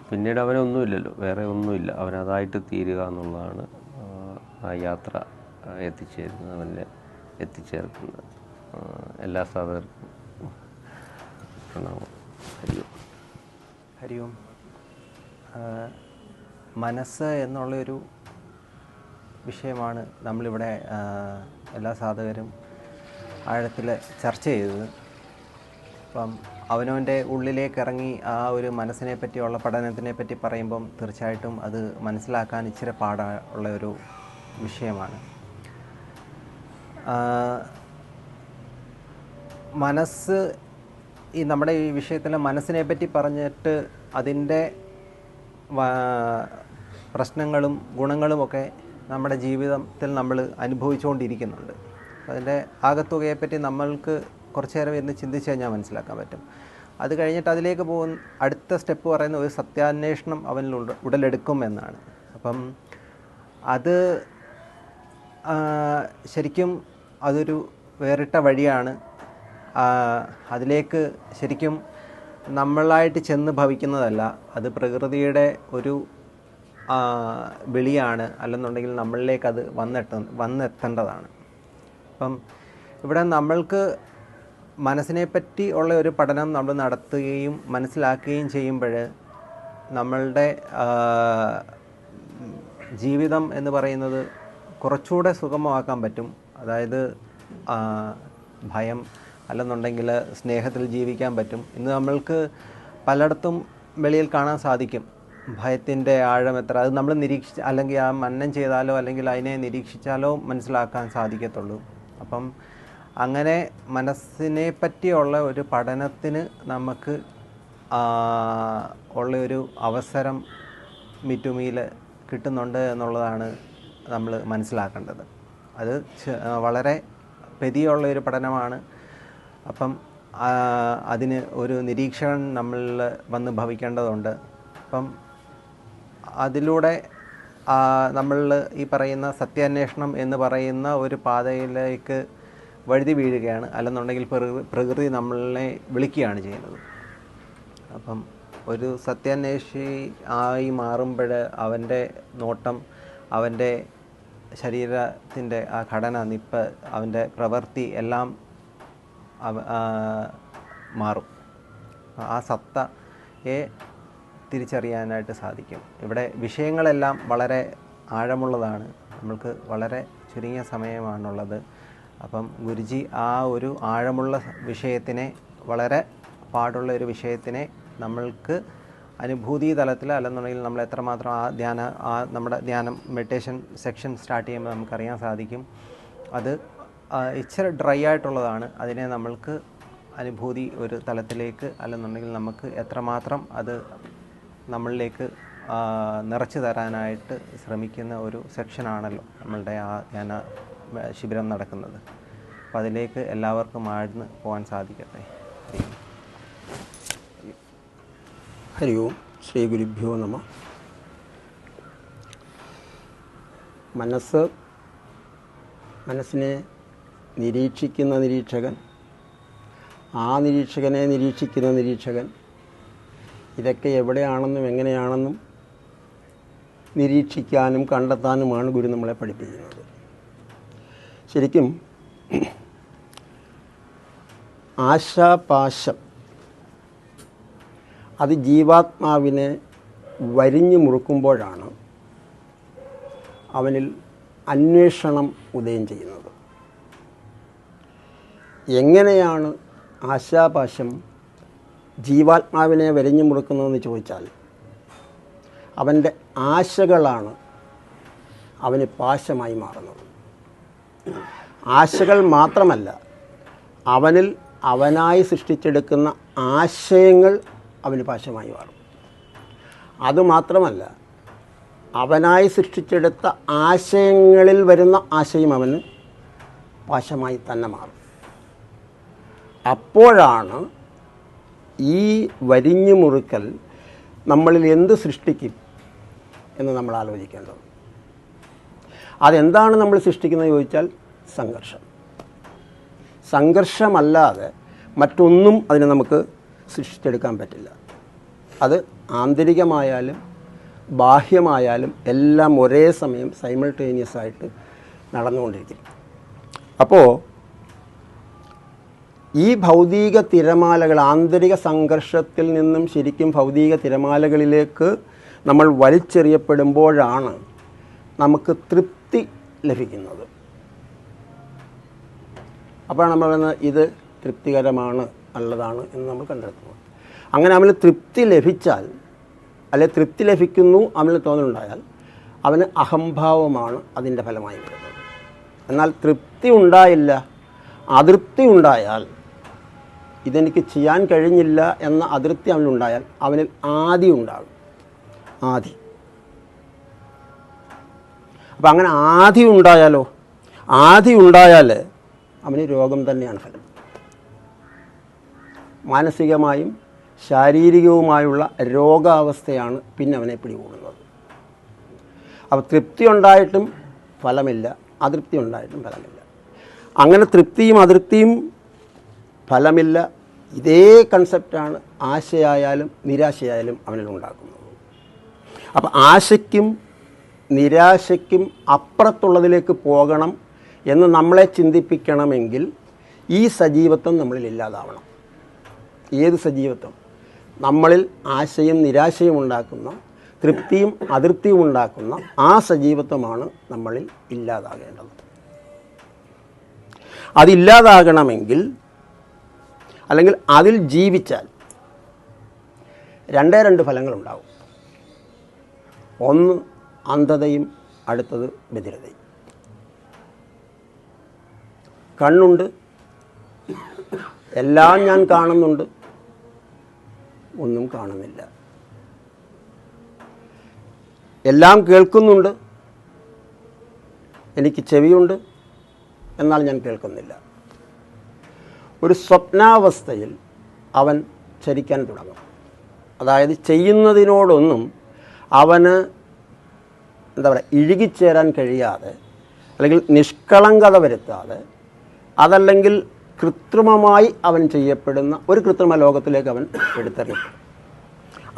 പിന്നീട് അവനൊന്നുമില്ലല്ലോ, വേറെ ഒന്നുമില്ല, അവനതായിട്ട് തീരുക എന്നുള്ളതാണ് ആ യാത്ര എത്തിച്ചേരുന്നത്, അവനിൽ എത്തിച്ചേർക്കുന്നത്. എല്ലാ സാധകർക്കും പ്രണാമം. ഹരി ഓം. മനസ്സ് എന്നുള്ളൊരു വിഷയമാണ് നമ്മളിവിടെ എല്ലാ സാധകരും ആഴത്തിൽ ചർച്ച ചെയ്തത്. അപ്പം അവനവൻ്റെ ഉള്ളിലേക്ക് ഇറങ്ങി ആ ഒരു മനസ്സിനെ പറ്റിയുള്ള പഠനത്തിനെ പറ്റി പറയുമ്പം തീർച്ചയായിട്ടും അത് മനസ്സിലാക്കാൻ ഇച്ചിരി പാടുള്ള ഒരു വിഷയമാണ്. മനസ്സ്, ഈ നമ്മുടെ ഈ വിഷയത്തിൽ മനസ്സിനെ പറ്റി പറഞ്ഞിട്ട് അതിൻ്റെ പ്രശ്നങ്ങളും ഗുണങ്ങളുമൊക്കെ നമ്മുടെ ജീവിതത്തിൽ നമ്മൾ അനുഭവിച്ചുകൊണ്ടിരിക്കുന്നുണ്ട്. അതിൻ്റെ ആകത്തുകയെപ്പറ്റി നമ്മൾക്ക് കുറച്ച് നേരം ഇരുന്ന് ചിന്തിച്ച് കഴിഞ്ഞാൽ മനസ്സിലാക്കാൻ പറ്റും. അത് കഴിഞ്ഞിട്ട് അതിലേക്ക് പോകുന്ന അടുത്ത സ്റ്റെപ്പ് പറയുന്ന ഒരു സത്യാന്വേഷണം അവനിൽ ഉടലെടുക്കും എന്നാണ്. അപ്പം അത് ശരിക്കും അതൊരു വേറിട്ട വഴിയാണ്. അതിലേക്ക് ശരിക്കും നമ്മളായിട്ട് ചെന്ന് ഭവിക്കുന്നതല്ല, അത് പ്രകൃതിയുടെ ഒരു വിളിയാണ്, അല്ലെന്നുണ്ടെങ്കിൽ നമ്മളിലേക്ക് അത് വന്നെത്തേണ്ടതാണ്. അപ്പം ഇവിടെ നമ്മൾക്ക് മനസ്സിനെപ്പറ്റി ഉള്ള ഒരു പഠനം നമ്മൾ നടത്തുകയും മനസ്സിലാക്കുകയും ചെയ്യുമ്പോൾ നമ്മളുടെ ജീവിതം എന്ന് പറയുന്നത് കുറച്ചുകൂടെ സുഗമമാക്കാൻ പറ്റും. അതായത് ഭയം അല്ലെന്നുണ്ടെങ്കിൽ സ്നേഹത്തിൽ ജീവിക്കാൻ പറ്റും. ഇന്ന് നമ്മൾക്ക് പലയിടത്തും വെളിയിൽ കാണാൻ സാധിക്കും ഭയത്തിൻ്റെ ആഴം എത്ര. അത് നമ്മൾ നിരീക്ഷിച്ച് അല്ലെങ്കിൽ ആ മനനം ചെയ്താലോ അല്ലെങ്കിൽ അതിനെ നിരീക്ഷിച്ചാലോ മനസ്സിലാക്കാൻ സാധിക്കത്തുള്ളൂ. അപ്പം അങ്ങനെ മനസ്സിനെ പറ്റിയുള്ള ഒരു പഠനത്തിന് നമുക്ക് ഉള്ളൊരു അവസരം മിറ്റുമിയിൽ കിട്ടുന്നുണ്ട് എന്നുള്ളതാണ് നമ്മൾ മനസ്സിലാക്കേണ്ടത്. അത് വളരെ പെരിയുള്ള ഒരു പഠനമാണ്. അപ്പം അതിന് ഒരു നിരീക്ഷകൻ നമ്മളിൽ വന്ന് ഭവിക്കേണ്ടതുണ്ട്. അപ്പം അതിലൂടെ നമ്മൾ ഈ പറയുന്ന സത്യാന്വേഷണം എന്ന് പറയുന്ന ഒരു പാതയിലേക്ക് വഴുതി വീഴുകയാണ്, അല്ലെന്നുണ്ടെങ്കിൽ പ്രകൃതി നമ്മളെ വിളിക്കുകയാണ് ചെയ്യുന്നത്. അപ്പം ഒരു സത്യാന്വേഷി ആയി മാറുമ്പോൾ അവൻ്റെ നോട്ടം, അവൻ്റെ ശരീരത്തിൻ്റെ ആ ഘടന, നിപ്പ്, അവൻ്റെ പ്രവൃത്തി എല്ലാം മാറും. ആ സത്തയെ തിരിച്ചറിയാനായിട്ട് സാധിക്കും. ഇവിടെ വിഷയങ്ങളെല്ലാം വളരെ ആഴമുള്ളതാണ്, നമ്മൾക്ക് വളരെ ചുരുങ്ങിയ സമയമാണുള്ളത്. അപ്പം ഗുരുജി ആ ഒരു ആഴമുള്ള വിഷയത്തിനെ, വളരെ പാടുള്ള ഒരു വിഷയത്തിനെ നമ്മൾക്ക് അനുഭൂതി തലത്തിൽ, അല്ലെന്നുണ്ടെങ്കിൽ നമ്മൾ എത്രമാത്രം നമ്മുടെ ധ്യാനം മെഡിറ്റേഷൻ സെക്ഷൻ സ്റ്റാർട്ട് ചെയ്യുമ്പോൾ നമുക്കറിയാൻ സാധിക്കും. അത് ഇച്ചിരി ഡ്രൈ ആയിട്ടുള്ളതാണ്. അതിനെ നമ്മൾക്ക് അനുഭൂതി ഒരു തലത്തിലേക്ക്, അല്ലെന്നുണ്ടെങ്കിൽ നമുക്ക് എത്രമാത്രം അത് നമ്മളിലേക്ക് നിറച്ചു തരാനായിട്ട് ശ്രമിക്കുന്ന ഒരു സെക്ഷനാണല്ലോ നമ്മളുടെ ആ ധ്യാന ശിബിരം നടക്കുന്നത്. അപ്പം അതിലേക്ക് എല്ലാവർക്കും ആഴ്ന്ന് പോകാൻ സാധിക്കട്ടെ. ഹരി ഓം. ശ്രീ ഗുരുഭ്യോ നമഃ. മനസ്സിനെ നിരീക്ഷിക്കുന്ന നിരീക്ഷകൻ, ആ നിരീക്ഷകനെ നിരീക്ഷിക്കുന്ന നിരീക്ഷകൻ, ഇതൊക്കെ എവിടെയാണെന്നും എങ്ങനെയാണെന്നും നിരീക്ഷിക്കാനും കണ്ടെത്താനുമാണ് ഗുരു നമ്മളെ പഠിപ്പിക്കുന്നത്. ശരിക്കും ആശാപാശം അത് ജീവാത്മാവിനെ വരിഞ്ഞു മുറുക്കുമ്പോഴാണ് അവനിൽ അന്വേഷണം ഉദയം ചെയ്യുന്നത്. എങ്ങനെയാണ് ആശാപാശം ജീവാത്മാവിനെ വരിഞ്ഞു മുറുക്കുന്നതെന്ന് ചോദിച്ചാൽ, അവൻ്റെ ആശകളാണ് അവന് പാശമായി മാറുന്നത്. ആശകൾ മാത്രമല്ല, അവനിൽ അവനായി സൃഷ്ടിച്ചെടുക്കുന്ന ആശയങ്ങൾ അവന് പാശമായി മാറും. അതുമാത്രമല്ല, അവനായി സൃഷ്ടിച്ചെടുത്ത ആശയങ്ങളിൽ വരുന്ന ആശയം അവന് പാശമായി തന്നെ മാറും. അപ്പോഴാണ് ഈ വരിഞ്ഞു മുറുക്കൽ നമ്മളിൽ എന്ത് സൃഷ്ടിക്കും എന്ന് നമ്മൾ ആലോചിക്കേണ്ടത്. അതെന്താണ് നമ്മൾ സൃഷ്ടിക്കുന്നത് ചോദിച്ചാൽ സംഘർഷം. സംഘർഷമല്ലാതെ മറ്റൊന്നും അതിനെ നമുക്ക് സൃഷ്ടിച്ചെടുക്കാൻ പറ്റില്ല. അത് ആന്തരികമായാലും ബാഹ്യമായാലും എല്ലാം ഒരേ സമയം സൈമൾട്ടേനിയസ് ആയിട്ട് നടന്നുകൊണ്ടിരിക്കും. അപ്പോൾ ഈ ഭൗതിക തിരമാലകൾ, ആന്തരിക സംഘർഷത്തിൽ നിന്നും ശരിക്കും ഭൗതിക തിരമാലകളിലേക്ക് നമ്മൾ വലിച്ചെറിയപ്പെടുമ്പോഴാണ് നമുക്ക് തൃപ്തി ലഭിക്കുന്നത്. അപ്പോൾ നമ്മൾ ഇത് തൃപ്തികരമാണ്, നല്ലതാണ് എന്ന് നമ്മൾ കണ്ടെത്തുന്നു. അങ്ങനെ അവന് തൃപ്തി ലഭിച്ചാൽ, അല്ലെ തൃപ്തി ലഭിക്കുന്നു അവന് തോന്നലുണ്ടായാൽ, അവന് അഹംഭാവമാണ് അതിൻ്റെ ഫലമായി വരുന്നത്. എന്നാൽ തൃപ്തി ഉണ്ടായില്ല, അതൃപ്തി ഉണ്ടായാൽ, ഇതെനിക്ക് ചെയ്യാൻ കഴിഞ്ഞില്ല എന്ന അതൃപ്തി അവനുണ്ടായാൽ അവനിൽ ആദി ഉണ്ടാകും. ആദി. അപ്പം അങ്ങനെ ആദി ഉണ്ടായാലോ, ആദി ഉണ്ടായാൽ അവന് രോഗം തന്നെയാണ് ഫലം. മാനസികമായും ശാരീരികവുമായുള്ള രോഗാവസ്ഥയാണ് പിന്നെ അവനെ പിടികൂടുന്നത്. അപ്പോൾ തൃപ്തി ഉണ്ടായിട്ടും ഫലമില്ല, അതൃപ്തി ഉണ്ടായിട്ടും ഫലമില്ല. അങ്ങനെ തൃപ്തിയും അതൃപ്തിയും ഫലമില്ല, ഇതേ കൺസെപ്റ്റാണ് ആശയായാലും നിരാശയായാലും അവനിൽ ഉണ്ടാക്കുന്നത്. അപ്പം ആശയ്ക്കും നിരാശയ്ക്കും അപ്പുറത്തുള്ളതിലേക്ക് പോകണം എന്ന് നമ്മളെ ചിന്തിപ്പിക്കണമെങ്കിൽ ഈ സജീവത്വം നമ്മളിൽ ഇല്ലാതാവണം. ഏത് സജീവത്വം? നമ്മളിൽ ആശയും നിരാശയും ഉണ്ടാക്കുന്ന, തൃപ്തിയും അതൃപ്തിയും ഉണ്ടാക്കുന്ന ആ സജീവത്വമാണ് നമ്മളിൽ ഇല്ലാതാകേണ്ടത്. അതില്ലാതാകണമെങ്കിൽ, അല്ലെങ്കിൽ അതിൽ ജീവിച്ചാൽ രണ്ട് ഫലങ്ങളുണ്ടാവും. ഒന്ന് അന്ധതയും അടുത്തത് ബധിരതയും. കണ്ണുണ്ട്, എല്ലാം ഞാൻ കാണുന്നുണ്ട്, ഒന്നും കാണുന്നില്ല. എല്ലാം കേൾക്കുന്നുണ്ട്, എനിക്ക് ചെവിയുണ്ട്, എന്നാൽ ഞാൻ കേൾക്കുന്നില്ല. ഒരു സ്വപ്നാവസ്ഥയിൽ അവൻ ചരിക്കാൻ തുടങ്ങും. അതായത് ചെയ്യുന്നതിനോടൊന്നും അവന് ഇഴുകിച്ചേരാൻ കഴിയാതെ, അല്ലെങ്കിൽ നിഷ്കളങ്കത വരുത്താതെ, അതല്ലെങ്കിൽ കൃത്രിമമായി അവൻ ചെയ്യപ്പെടുന്ന ഒരു കൃത്രിമ ലോകത്തിലേക്ക് അവൻ എടുത്തെറിയപ്പെടും.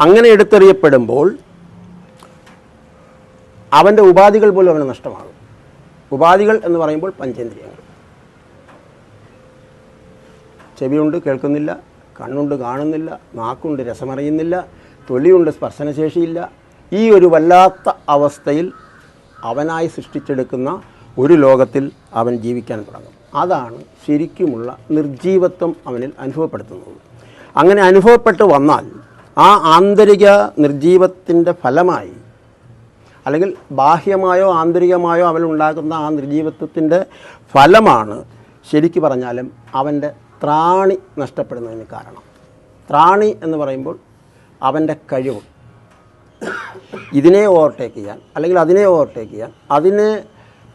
അങ്ങനെ എടുത്തെറിയപ്പെടുമ്പോൾ അവൻ്റെ ഉപാധികൾ പോലും അവന് നഷ്ടമാകും. ഉപാധികൾ എന്ന് പറയുമ്പോൾ പഞ്ചേന്ദ്രിയങ്ങൾ. ചെവിയുണ്ട്, കേൾക്കുന്നില്ല; കണ്ണുണ്ട്, കാണുന്നില്ല; നാക്കുണ്ട്, രസമറിയുന്നില്ല; തൊലിയുണ്ട്, സ്പർശനശേഷിയില്ല. ഈ ഒരു വല്ലാത്ത അവസ്ഥയിൽ അവനായി സൃഷ്ടിച്ചെടുക്കുന്ന ഒരു ലോകത്തിൽ അവൻ ജീവിക്കാൻ തുടങ്ങും. അതാണ് ശരിക്കുമുള്ള നിർജീവത്വം അവനിൽ അനുഭവപ്പെടുത്തുന്നത്. അങ്ങനെ അനുഭവപ്പെട്ട് വന്നാൽ ആ ആന്തരിക നിർജീവത്തിൻ്റെ ഫലമായി, അല്ലെങ്കിൽ ബാഹ്യമായോ ആന്തരികമായോ അവനുണ്ടാകുന്ന ആ നിർജീവത്വത്തിൻ്റെ ഫലമാണ് ശരിക്കു പറഞ്ഞാലും അവൻ്റെ ത്രാണി നഷ്ടപ്പെടുന്നതിന് കാരണം. ത്രാണി എന്ന് പറയുമ്പോൾ അവൻ്റെ കഴിവ്, ഇതിനെ ഓവർടേക്ക് ചെയ്യാൻ, അല്ലെങ്കിൽ അതിനെ ഓവർടേക്ക് ചെയ്യാൻ, അതിനെ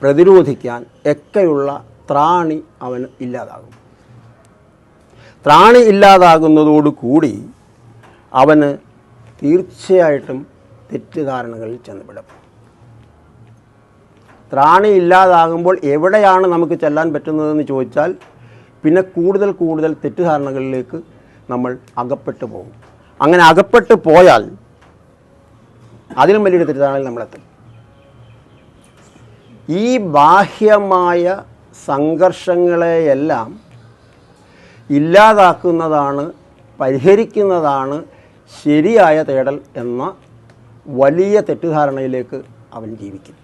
പ്രതിരോധിക്കാൻ ഒക്കെയുള്ള ത്രാണി അവന് ഇല്ലാതാകും. ത്രാണി ഇല്ലാതാകുന്നതോടുകൂടി അവന് തീർച്ചയായിട്ടും തെറ്റിദ്ധാരണകളിൽ ചെന്നുപെടും. ത്രാണി ഇല്ലാതാകുമ്പോൾ എവിടെയാണ് നമുക്ക് ചെല്ലാൻ പറ്റുന്നതെന്ന് ചോദിച്ചാൽ പിന്നെ കൂടുതൽ കൂടുതൽ തെറ്റിദ്ധാരണകളിലേക്ക് നമ്മൾ അകപ്പെട്ടു പോകും. അങ്ങനെ അകപ്പെട്ടു പോയാൽ അതിലും വലിയൊരു തെറ്റിദ്ധാരണയിൽ നമ്മളെത്തും. ഈ ബാഹ്യമായ സംഘർഷങ്ങളെയെല്ലാം ഇല്ലാതാക്കുന്നതാണ്, പരിഹരിക്കുന്നതാണ് ശരിയായ തേടൽ എന്ന വലിയ തെറ്റിദ്ധാരണയിലേക്ക് അവൻ ജീവിക്കും.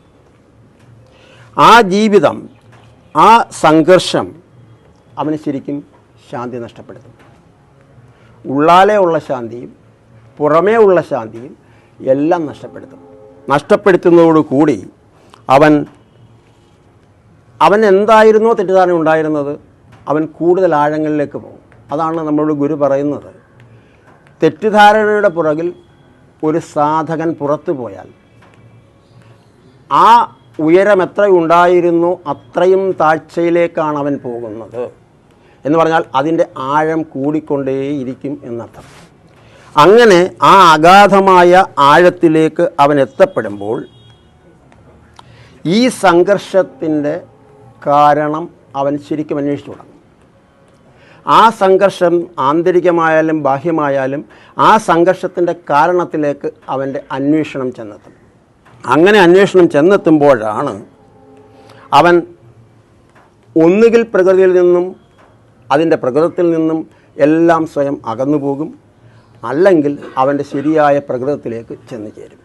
ആ ജീവിതം, ആ സംഘർഷം അവന് ശരിക്കും ശാന്തി നഷ്ടപ്പെടുത്തും. ഉള്ളാലെ ഉള്ള ശാന്തിയും പുറമേ ഉള്ള ശാന്തിയും എല്ലാം നഷ്ടപ്പെടുത്തും. നഷ്ടപ്പെടുത്തുന്നതോടുകൂടി അവൻ എന്തായിരുന്നോ തെറ്റിദ്ധാരണ ഉണ്ടായിരുന്നത് അവൻ കൂടുതൽ ആഴങ്ങളിലേക്ക് പോകും. അതാണ് നമ്മളോട് ഗുരു പറയുന്നത്, തെറ്റിദ്ധാരണയുടെ പുറകിൽ ഒരു സാധകൻ പുറത്തു പോയാൽ ആ ഉയരം എത്ര ഉണ്ടായിരുന്നോ അത്രയും താഴ്ചയിലേക്കാണ് അവൻ പോകുന്നത് എന്ന് പറഞ്ഞാൽ അതിൻ്റെ ആഴം കൂടിക്കൊണ്ടേയിരിക്കും എന്നർത്ഥം. അങ്ങനെ ആ അഗാധമായ ആഴത്തിലേക്ക് അവൻ എത്തപ്പെടുമ്പോൾ ഈ സംഘർഷത്തിൻ്റെ കാരണം അവൻ ശരിക്കും അന്വേഷിച്ചു തുടങ്ങും. ആ സംഘർഷം ആന്തരികമായാലും ബാഹ്യമായാലും ആ സംഘർഷത്തിൻ്റെ കാരണത്തിലേക്ക് അവൻ്റെ അന്വേഷണം ചെന്നെത്തും. അങ്ങനെ അന്വേഷണം ചെന്നെത്തുമ്പോഴാണ് അവൻ ഒന്നുകിൽ പ്രകൃതിയിൽ നിന്നും അതിൻ്റെ പ്രകൃതത്തിൽ നിന്നും എല്ലാം സ്വയം അകന്നു പോകും, അല്ലെങ്കിൽ അവൻ്റെ ശരിയായ പ്രകൃതത്തിലേക്ക് ചെന്ന് ചേരും.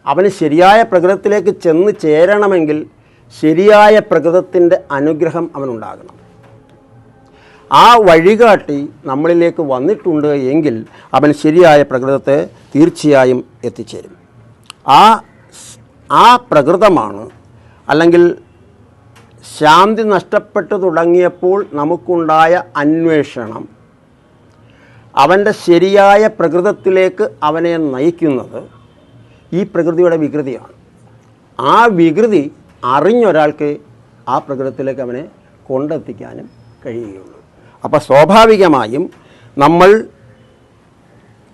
അവന് ശരിയായ പ്രകൃതത്തിലേക്ക് ചെന്ന് ചേരണമെങ്കിൽ ശരിയായ പ്രകൃതത്തിൻ്റെ അനുഗ്രഹം അവനുണ്ടാകണം. ആ വഴികാട്ടി നമ്മളിലേക്ക് വന്നിട്ടുണ്ട് എങ്കിൽ അവൻ ശരിയായ പ്രകൃതത്തെ തീർച്ചയായും എത്തിച്ചേരും. ആ പ്രകൃതമാണ്, അല്ലെങ്കിൽ ശാന്തി നഷ്ടപ്പെട്ടു തുടങ്ങിയപ്പോൾ നമുക്കുണ്ടായ അന്വേഷണം അവൻ്റെ ശരിയായ പ്രകൃതത്തിലേക്ക് അവനെ നയിക്കുന്നത് ഈ പ്രകൃതിയുടെ വികൃതിയാണ്. ആ വികൃതി അറിഞ്ഞൊരാൾക്ക് ആ പ്രകൃതത്തിലേക്ക് അവനെ കൊണ്ടെത്തിക്കാനും കഴിയുകയുള്ളൂ. അപ്പോൾ സ്വാഭാവികമായും നമ്മൾ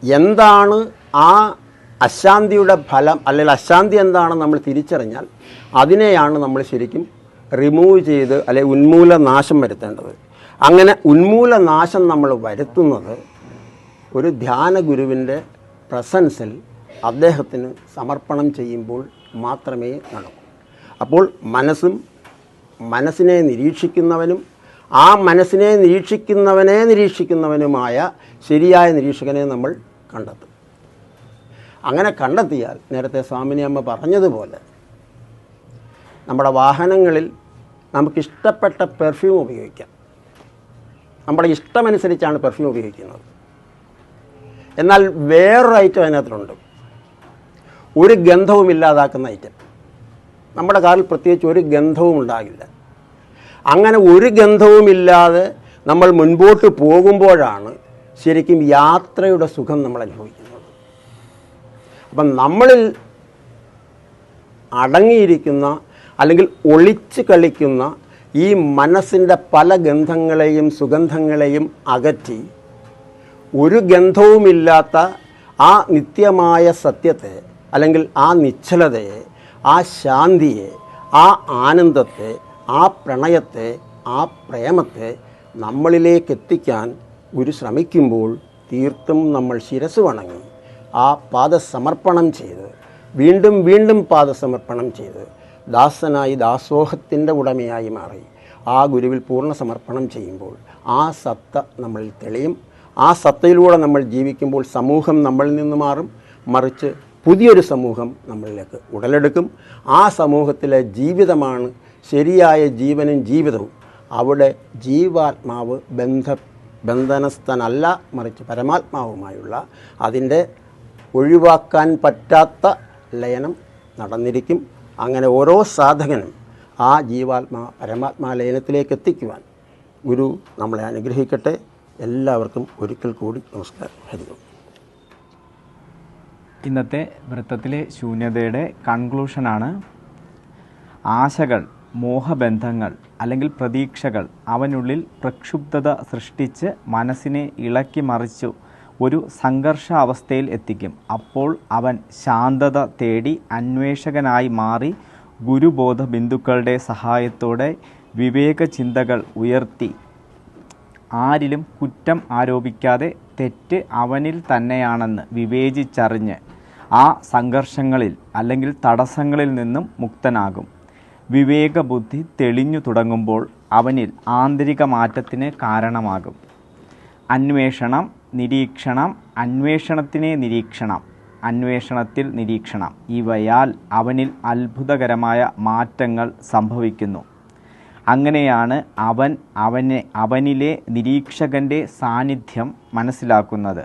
എന്താണ് ആ അശാന്തിയുടെ ഫലം, അല്ലെങ്കിൽ അശാന്തി എന്താണെന്ന് നമ്മൾ തിരിച്ചറിഞ്ഞാൽ അതിനെയാണ് നമ്മൾ ശരിക്കും റിമൂവ് ചെയ്ത് അല്ലെങ്കിൽ ഉന്മൂലനാശം വരുത്തേണ്ടത്. അങ്ങനെ ഉന്മൂലനാശം നമ്മൾ വരുത്തുന്നത് ഒരു ധ്യാന ഗുരുവിൻ്റെ പ്രസൻസിൽ അദ്ദേഹത്തിന് സമർപ്പണം ചെയ്യുമ്പോൾ മാത്രമേ നടക്കൂ. അപ്പോൾ മനസ്സിനെ നിരീക്ഷിക്കുന്നവനും ആ മനസ്സിനെ നിരീക്ഷിക്കുന്നവനുമായ ശരിയായ നിരീക്ഷകനെ നമ്മൾ കണ്ടെത്തും. അങ്ങനെ കണ്ടെത്തിയാൽ നേരത്തെ സ്വാമിനി അമ്മ പറഞ്ഞതുപോലെ നമ്മുടെ വാഹനങ്ങളിൽ നമുക്കിഷ്ടപ്പെട്ട പെർഫ്യൂം ഉപയോഗിക്കാം. നമ്മുടെ ഇഷ്ടമനുസരിച്ചാണ് പെർഫ്യൂം ഉപയോഗിക്കുന്നത്. എന്നാൽ വേറൊരു ഐറ്റം അതിനകത്തുണ്ട്, ഒരു ഗന്ധവും ഇല്ലാതാക്കുന്ന ഐറ്റം. നമ്മുടെ കാറിൽ പ്രത്യേകിച്ച് ഒരു ഗന്ധവും ഉണ്ടാകില്ല. അങ്ങനെ ഒരു ഗന്ധവുമില്ലാതെ നമ്മൾ മുൻപോട്ട് പോകുമ്പോഴാണ് ശരിക്കും യാത്രയുടെ സുഖം നമ്മൾ അനുഭവിക്കുന്നത്. അപ്പം നമ്മളിൽ അടങ്ങിയിരിക്കുന്ന അല്ലെങ്കിൽ ഒളിച്ച് കളിക്കുന്ന ഈ മനസ്സിൻ്റെ പല ഗന്ധങ്ങളെയും സുഗന്ധങ്ങളെയും അകറ്റി ഒരു ഗന്ധവുമില്ലാത്ത ആ നിത്യമായ സത്യത്തെ, അല്ലെങ്കിൽ ആ നിശ്ചലതയെ, ആ ശാന്തിയെ, ആ ആനന്ദത്തെ, ആ പ്രണയത്തെ, ആ പ്രേമത്തെ നമ്മളിലേക്ക് എത്തിക്കാൻ ഗുരു ശ്രമിക്കുമ്പോൾ തീർത്തും നമ്മൾ ശിരസ് വണങ്ങി ആ പാദസമർപ്പണം ചെയ്ത് വീണ്ടും വീണ്ടും പാദസമർപ്പണം ചെയ്ത് ദാസനായി ദാസോഹത്തിൻ്റെ ഉടമയായി മാറി ആ ഗുരുവിൽ പൂർണ്ണ സമർപ്പണം ചെയ്യുമ്പോൾ ആ സത്ത നമ്മളിൽ തെളിയും. ആ സത്തയിലൂടെ നമ്മൾ ജീവിക്കുമ്പോൾ സമൂഹം നമ്മളിൽ നിന്ന് മാറും, മറിച്ച് പുതിയൊരു സമൂഹം നമ്മളിലേക്ക് ഉടലെടുക്കും. ആ സമൂഹത്തിലെ ജീവിതമാണ് ശരിയായ ജീവനും ജീവിതവും. അവിടെ ജീവാത്മാവ് ബന്ധനസ്ഥനല്ല, മറിച്ച് പരമാത്മാവുമായുള്ള അതിൻ്റെ ഒഴിവാക്കാൻ പറ്റാത്ത ലയനം നടന്നിരിക്കും. അങ്ങനെ ഓരോ സാധകനും ആ പരമാത്മാ ലയനത്തിലേക്ക് എത്തിക്കുവാൻ ഗുരു നമ്മളെ അനുഗ്രഹിക്കട്ടെ. എല്ലാവർക്കും ഒരിക്കൽ കൂടി നമസ്കാരം. ഹരിओम. ഇന്നത്തെ വൃത്തത്തിലെ ശൂന്യതയുടെ കൺക്ലൂഷനാണ്, ആശകൾ, മോഹബന്ധങ്ങൾ അല്ലെങ്കിൽ പ്രതീക്ഷകൾ അവനുള്ളിൽ പ്രക്ഷുബ്ധത സൃഷ്ടിച്ച് മനസ്സിനെ ഇളക്കി മറിച്ചു ഒരു സംഘർഷാവസ്ഥയിൽ എത്തിക്കും. അപ്പോൾ അവൻ ശാന്തത തേടി അന്വേഷകനായി മാറി ഗുരുബോധ ബിന്ദുക്കളുടെ സഹായത്തോടെ വിവേക ചിന്തകൾ ഉയർത്തി ആരിലും കുറ്റം ആരോപിക്കാതെ തെറ്റ് അവനിൽ തന്നെയാണെന്ന് വിവേചിച്ചറിഞ്ഞ് ആ സംഘർഷങ്ങളിൽ അല്ലെങ്കിൽ തടസ്സങ്ങളിൽ നിന്നും മുക്തനാകും. വിവേകബുദ്ധി തെളിഞ്ഞു തുടങ്ങുമ്പോൾ അവനിൽ ആന്തരിക മാറ്റത്തിന് കാരണമാകും. അന്വേഷണം, നിരീക്ഷണം, അന്വേഷണത്തിനെ നിരീക്ഷണം, അന്വേഷണത്തിൽ നിരീക്ഷണം, ഇവയാൽ അവനിൽ അത്ഭുതകരമായ മാറ്റങ്ങൾ സംഭവിക്കുന്നു. അങ്ങനെയാണ് അവനിലെ നിരീക്ഷകൻ്റെ സാന്നിധ്യം മനസ്സിലാക്കുന്നത്.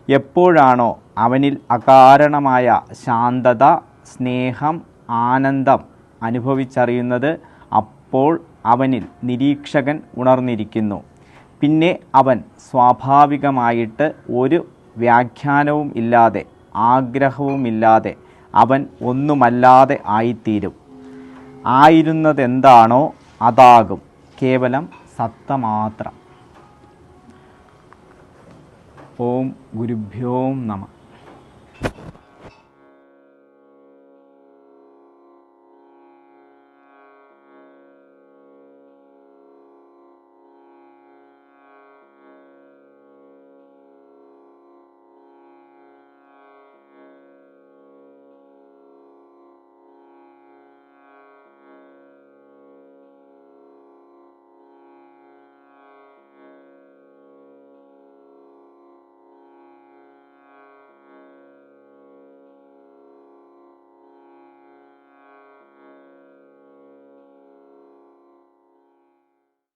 എപ്പോഴാണോ അവനിൽ അകാരണമായ ശാന്തത, സ്നേഹം, ആനന്ദം അനുഭവിച്ചറിയുന്നത്, അപ്പോൾ അവനിൽ നിരീക്ഷകൻ ഉണർന്നിരിക്കുന്നു. പിന്നെ അവൻ സ്വാഭാവികമായിട്ട് ഒരു വ്യാഖ്യാനവും ഇല്ലാതെ, ആഗ്രഹവുമില്ലാതെ അവൻ ഒന്നുമല്ലാതെ ആയിത്തീരും. ആയിരുന്നതെന്താണോ അതാകും. കേവലം സത്ത മാത്രം. ഓം ഗുരുഭ്യോ നമഃ.